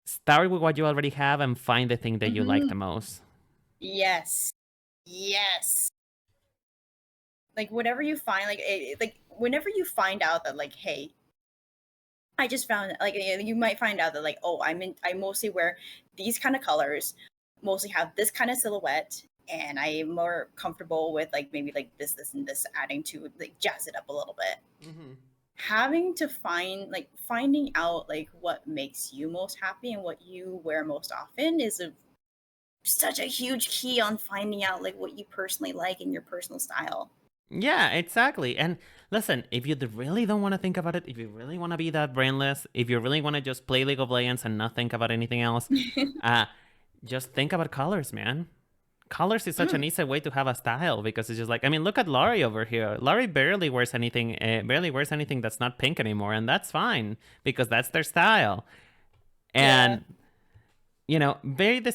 start with what you already have and find the thing that you like Hmm. the most. Yes. Yes. Like whatever you find, like whenever you find out that like, hey, I just found like you might find out that like, oh, I mostly wear these kind of colors, mostly have this kind of silhouette, and I am more comfortable with like maybe like this and this adding to like jazz it up a little bit. Mm-hmm. Having to finding out like what makes you most happy and what you wear most often is such a huge key on finding out like what you personally like in your personal style. Yeah, exactly. And listen, if you really don't want to think about it, if you really want to be that brainless, if you really want to just play League of Legends and not think about anything else, uh, just think about colors, man. Colors is such Mm, an easy way to have a style because it's just like I mean, look at Laurie over here. Laurie barely wears anything that's not pink anymore, and that's fine because that's their style. yeah. And very the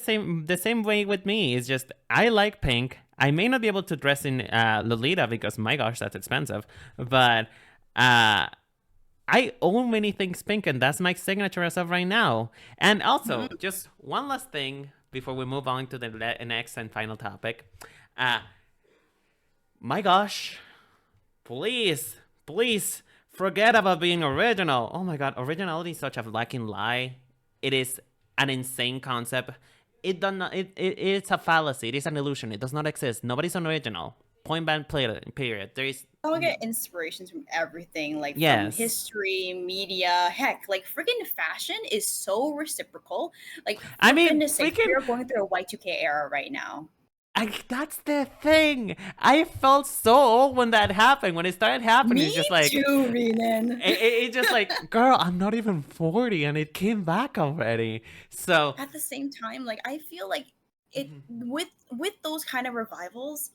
same way with me. It's just I like pink. I may not be able to dress in Lolita because my gosh, that's expensive. But uh, I own many things pink, and that's my signature as of right now. And also, Mhm. just one last thing before we move on to the next and final topic. Uh, my gosh, please, please forget about being original. Oh my god, originality is such a lacking lie. It is an insane concept. It does not. It's a fallacy. It is an illusion. It does not exist. Nobody's original. Point blank. Period. There is. I'll get inspirations from everything, like from Yes. history, media, heck, like freaking fashion is so reciprocal. Like, I for mean, goodness sakes, we freaking. are going through a Y2K era right now. That's the thing. I felt so old when that happened. When it started happening, Me it's just like too, Rinen. it just like, girl, I'm not even 40, and it came back already. So At the same time, like I feel like it with those kind of revivals,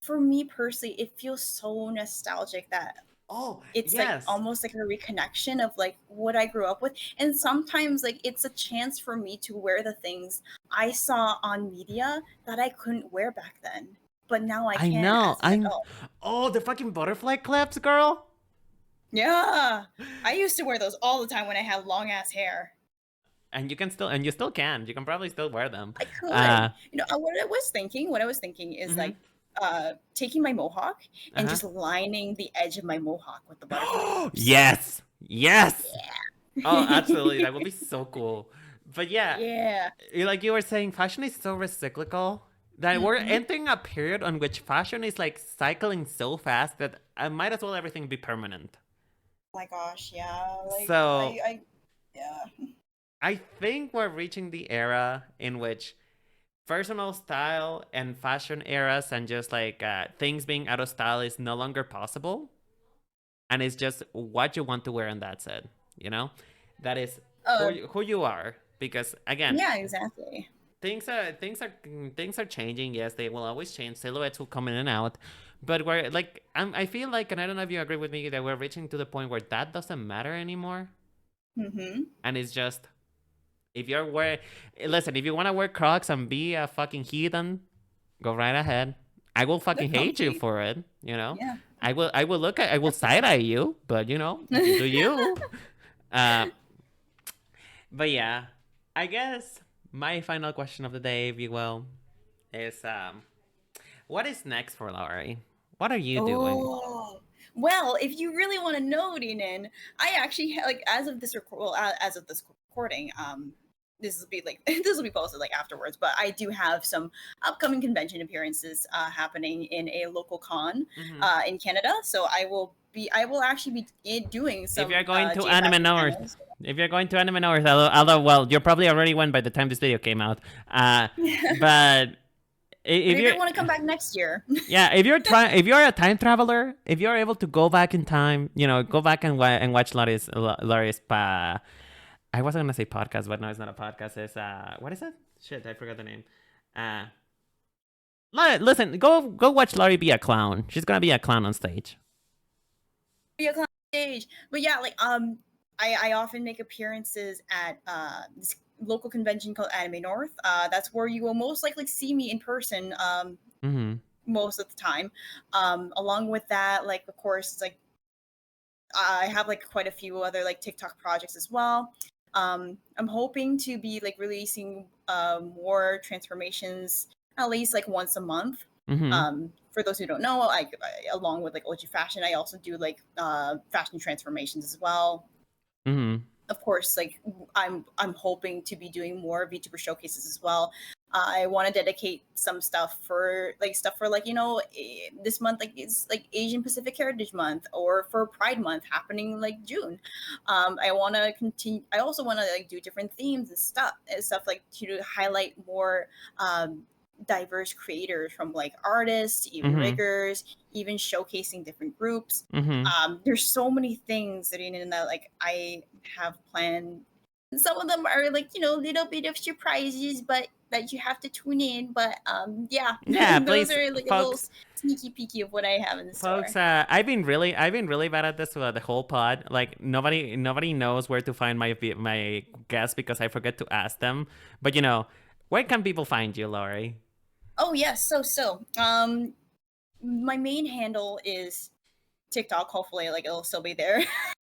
for me personally, it feels so nostalgic that Oh, it's like yes. almost like a reconnection of like what I grew up with. And sometimes like it's a chance for me to wear the things I saw on media that I couldn't wear back then. But now I I can know. as an adult. Oh, the fucking butterfly clips, girl. Yeah. I used to wear those all the time when I had long ass hair. And you still can. You can probably still wear them. I could. Uh, What I was thinking is mm-hmm. like taking my mohawk and Uh-huh. just lining the edge of my mohawk with the butterfly clips. Yes. Yes. Oh, absolutely. Yeah. That would be so cool. But yeah, Yeah. like you were saying, fashion is so recyclical that we're Hmm. entering a period on which fashion is like cycling so fast that I might as well everything be permanent. My gosh, yeah. Like So yeah. I think we're reaching the era in which personal style and fashion eras and just like things being out of style is no longer possible. And it's just what you want to wear and that's it. You know? That is Uh, who you are. Because again, yeah, exactly. things are changing. Yes, they will always change. Silhouettes will come in and out, but we're like I feel like, and I don't know if you agree with me, that we're reaching to the point where that doesn't matter anymore, Mm-hmm. and it's just if you're wearing, listen, if you want to wear Crocs and be a fucking heathen, go right ahead. I will They're fucking hate you comfy. for it. You know, Yeah. I will side eye you, but you know, you do you. Uh, but yeah, I guess my final question of the day, if you will, is what is next for Lauri? What are you doing? Oh. Well, if you really want to know, Rinen, I actually like as of this recording, this will be like this will be posted like afterwards, but I do have some upcoming convention appearances happening in a local con Mm-hmm. in Canada. So I will actually be doing If some you're going to J Anime Fashion North, panels. if you're going to Anime North, although well, you probably already went by the time this video came out. But But if if you you're want to come back next year, yeah, if you're a time traveler, if you're able to go back in time, you know, go back and watch Laurie's I wasn't gonna say podcast, but no, it's not a podcast. It's what is it? Shit, I forgot the name. Uh, listen, go watch Laurie be a clown. She's gonna be a clown on stage. be a clown stage. But yeah, like I often make appearances at this local convention called Anime North. That's where you will most likely see me in person. Mm-hmm. Most of the time. Along with that, like of course, like I have like quite a few other like TikTok projects as well. I'm hoping to be like releasing more transformations at least like once a month. Mm-hmm. For those who don't know, along with like OG fashion, I also do like fashion transformations as well. Mm-hmm. Of course, like I'm hoping to be doing more VTuber showcases as well. I want to dedicate some stuff for like this month like it's like Asian Pacific Heritage Month or for Pride Month happening like June. I want to continue. I also want to like do different themes and stuff like to highlight more diverse creators from like artists, even Mm-hmm. riggers, even showcasing different groups. Mm-hmm. There's so many things that like I have planned. Some of them are like little bit of surprises, but that you have to tune in. But yeah, Yeah, those please, are like a little folks. sneaky peeky of what I have in the Folks, store. I've been really bad at this with the whole pod. Like nobody knows where to find my guests because I forget to ask them. But you know, where can people find you, Laurie? Oh yes, my main handle is TikTok. Hopefully, like it'll still be there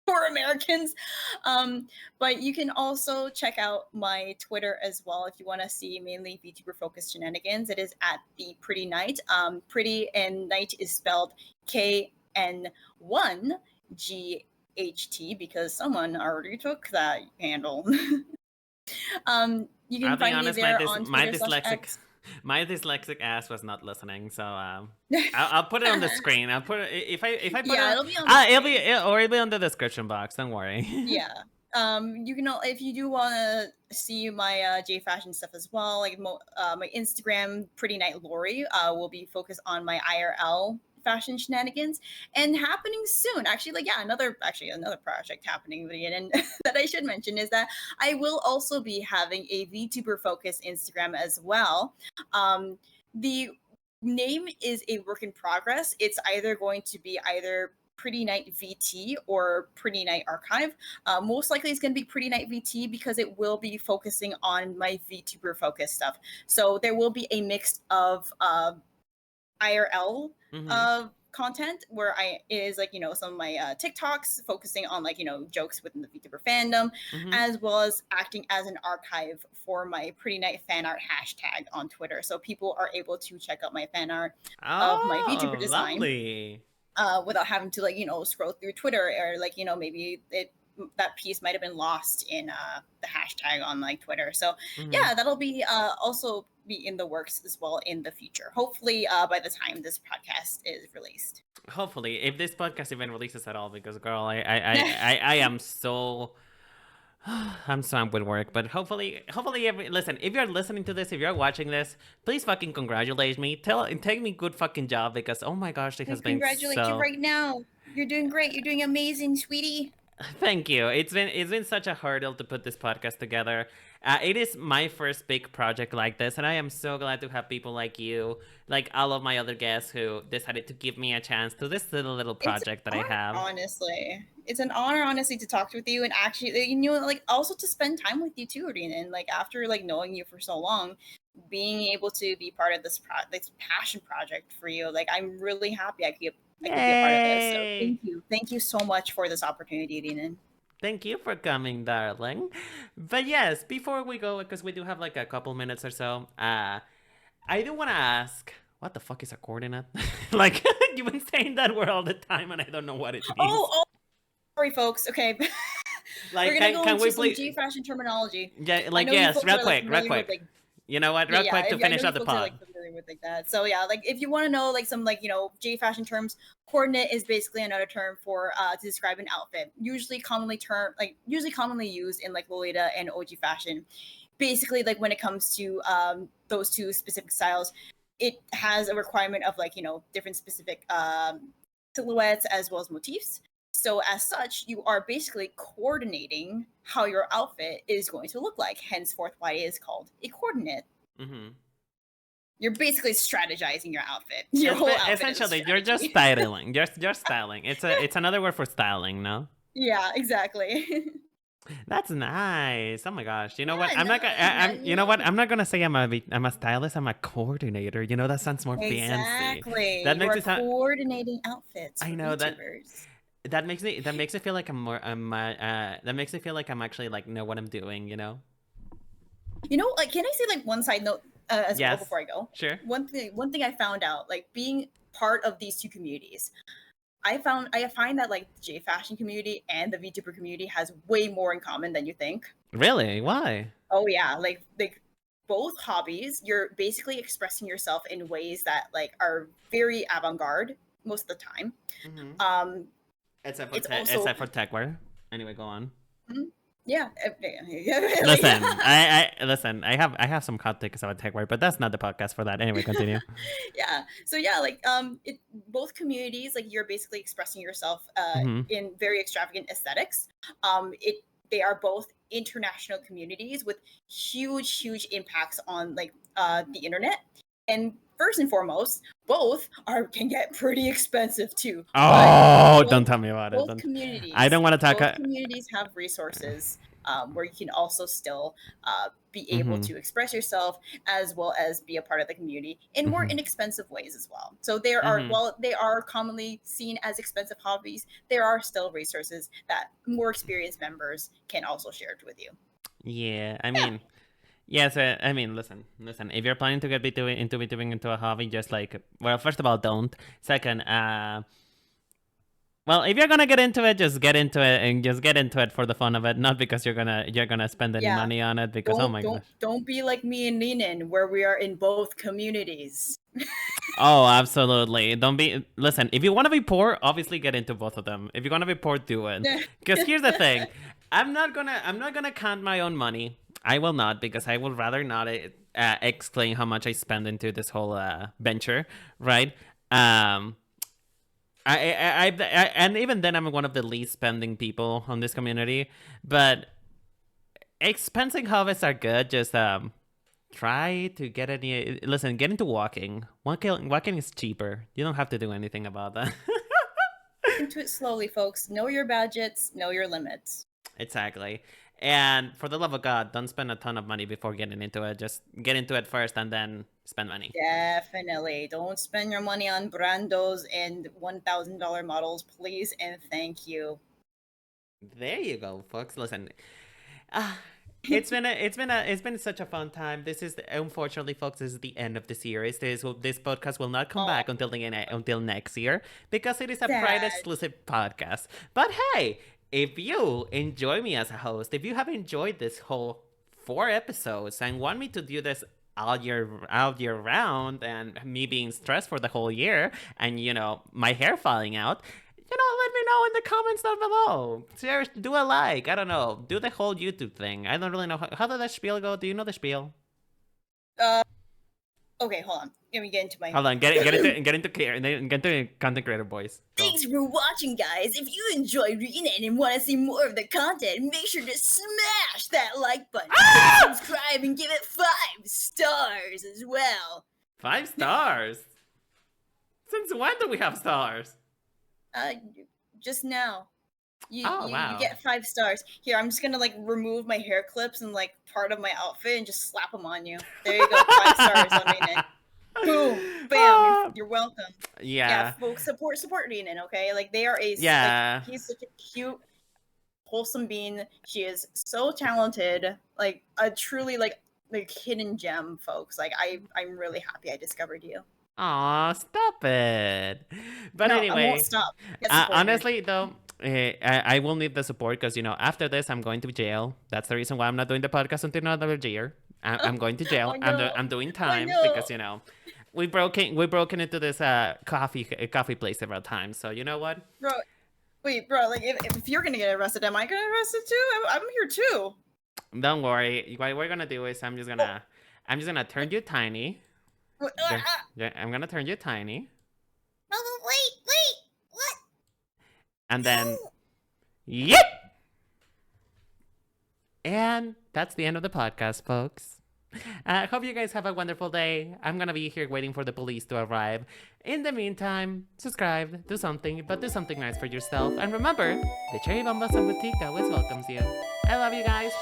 for Americans. But you can also check out my Twitter as well if you want to see mainly VTuber focused shenanigans. It is at the Pretty Night. Pretty and Night is spelled KN1GHT because someone already took that handle. You I'll can be find me honest, there on Twitter / X. my dyslexic ass was not listening. So I'll put it on the screen. I'll put it if I put Yeah, it, it'll be on the screen. it'll be on the description box. Don't worry. Yeah. You can if you do want to see my J fashion stuff as well, like my Instagram, Pretty Night Lauri, will be focused on my IRL fashion shenanigans, and happening soon. Actually, another project happening, and that I should mention is that I will also be having a VTuber focused Instagram as well. The name is a work in progress. It's either going to be either Pretty Night VT or Pretty Night Archive. Most likely it's going to be Pretty Night VT because it will be focusing on my VTuber focused stuff. So there will be a mix of IRL content where some of my TikToks focusing on jokes within the VTuber fandom, as well as acting as an archive for my Pretty Night fan art hashtag on Twitter. So people are able to check out my fan art of my VTuber design. Lovely. Without having to scroll through Twitter or maybe that piece might have been lost in the hashtag on Twitter. So that'll be also be in the works as well in the future. Hopefully by the time this podcast is released. Hopefully, if this podcast even releases at all, because girl, I am so I'm swamped with work, but hopefully, listen, if you're listening to this, if you're watching this, please fucking congratulate me. Take me good fucking job, because oh my gosh, it has been congratulate you right now. You're doing great. You're doing amazing, sweetie. Thank you. It's been such a hurdle to put this podcast together. It is my first big project like this, and I am so glad to have people like you, like all of my other guests who decided to give me a chance to this little project that I have. Honestly, it's an honor, to talk with you and actually, also to spend time with you too, Rinen. After knowing you for so long, being able to be part of this passion project for you, I'm really happy I could be a part of this. So thank you so much for this opportunity, Rinen. Thank you for coming, darling. But yes, before we go, because we do have a couple minutes or so, I do want to ask, what the fuck is a coordinate? You've been saying that word all the time, and I don't know what it means. Oh, sorry, folks. Okay. We're gonna go into some G-fashion terminology. Yeah, yes, real quick. You know what? Real quick to finish up the pod. So if you want to know some J fashion terms, coordinate is basically another term for to describe an outfit. Usually commonly used in Lolita and OG fashion. Basically, when it comes to those two specific styles, it has a requirement of different specific silhouettes as well as motifs. So as such, you are basically coordinating how your outfit is going to look like. Henceforth, why it is called a coordinate. You're basically strategizing your outfit. Your whole outfit. Essentially, you're just styling. You're styling. It's another word for styling, no? Yeah, exactly. That's nice. Oh my gosh. You know what? I'm not gonna. You know what? I'm not gonna say I'm a stylist. I'm a coordinator. That sounds more fancy. Exactly. That makes it sound coordinating outfits. I know that. That makes me feel like I'm more that makes me feel like I'm actually know what I'm doing, can I say one side note as well before I go? Sure. One thing I found out, being part of these two communities, I find that the J fashion community and the VTuber community has way more in common than you think. Really? Why? Oh yeah, both hobbies, you're basically expressing yourself in ways that are very avant-garde most of the time. Except for tech wear. Anyway, go on. Yeah. Listen. I have some hot takes about tech wear, but that's not the podcast for that. Anyway, continue. Yeah. So both communities, you're basically expressing yourself in very extravagant aesthetics. They are both international communities with huge impacts on the internet. And first and foremost, both can get pretty expensive too. Oh, don't tell me about it. Communities. I don't want to talk. Both communities have resources where you can also still be able to express yourself as well as be a part of the community in more inexpensive ways as well. So there are, while they are commonly seen as expensive hobbies, there are still resources that more experienced members can also share with you. Yeah, I mean. Yes, listen. If you're planning to get into a hobby, just first of all, don't. Second, if you're gonna get into it, just get into it and just get into it for the fun of it, not because you're gonna spend any money on it. Because gosh, don't be like me and Rinen, where we are in both communities. Oh, absolutely. Don't be. Listen, if you want to be poor, obviously get into both of them. If you want to be poor, do it. Because here's the thing, I'm not gonna count my own money. I will not, because I would rather not explain how much I spend into this whole venture, right? And even then, I'm one of the least spending people on this community. But expensing hobbies are good. Just try to get any. Listen, get into walking. Walking is cheaper. You don't have to do anything about that. Into it slowly, folks. Know your budgets. Know your limits. Exactly. And for the love of God, don't spend a ton of money before getting into it. Just get into it first and then spend money. Definitely. Don't spend your money on brandos and $1,000 models, please and thank you. There you go, folks. Listen, it's been such a fun time. This is unfortunately, folks, this is the end of the series. This podcast will not come back until next year because it is a Pride exclusive podcast. But hey, if you enjoy me as a host, if you have enjoyed this whole 4 episodes and want me to do this all year round, and me being stressed for the whole year, and my hair falling out, let me know in the comments down below. Share, do a like. I don't know. Do the whole YouTube thing. I don't really know how did that spiel go. Do you know the spiel? Okay, hold on. Let me get into my. Hold on. Get into content creator voice. Go. Thanks for watching, guys. If you enjoyed Rinen and want to see more of the content, make sure to smash that like button, subscribe, and give it 5 stars as well. 5 stars? Since when do we have stars? Just now. Wow. You get 5 stars. Here, I'm just gonna remove my hair clips and part of my outfit and just slap them on you. There you go, 5 stars on Rinen. Boom, bam. You're welcome. Yeah, folks, support Rinen, okay? They are he's such a cute, wholesome being. She is so talented, a truly hidden gem, folks. I'm really happy I discovered you. Aw, stop it. But No, anyway, I won't stop. Honestly, though, I will need the support because, after this, I'm going to jail. That's the reason why I'm not doing the podcast until another year. I'm going to jail. I'm doing time because, we broke into this coffee place several times. So you know what? Bro, if you're going to get arrested, am I going to get arrested too? I'm here too. Don't worry. What we're going to do is I'm just going to turn you tiny. I'm gonna turn you tiny. Oh, wait, what? And then, yep! And that's the end of the podcast, folks. I hope you guys have a wonderful day. I'm gonna be here waiting for the police to arrive. In the meantime, subscribe, do something nice for yourself. And remember, the Cherry Bomb Blossom Boutique always welcomes you. I love you guys.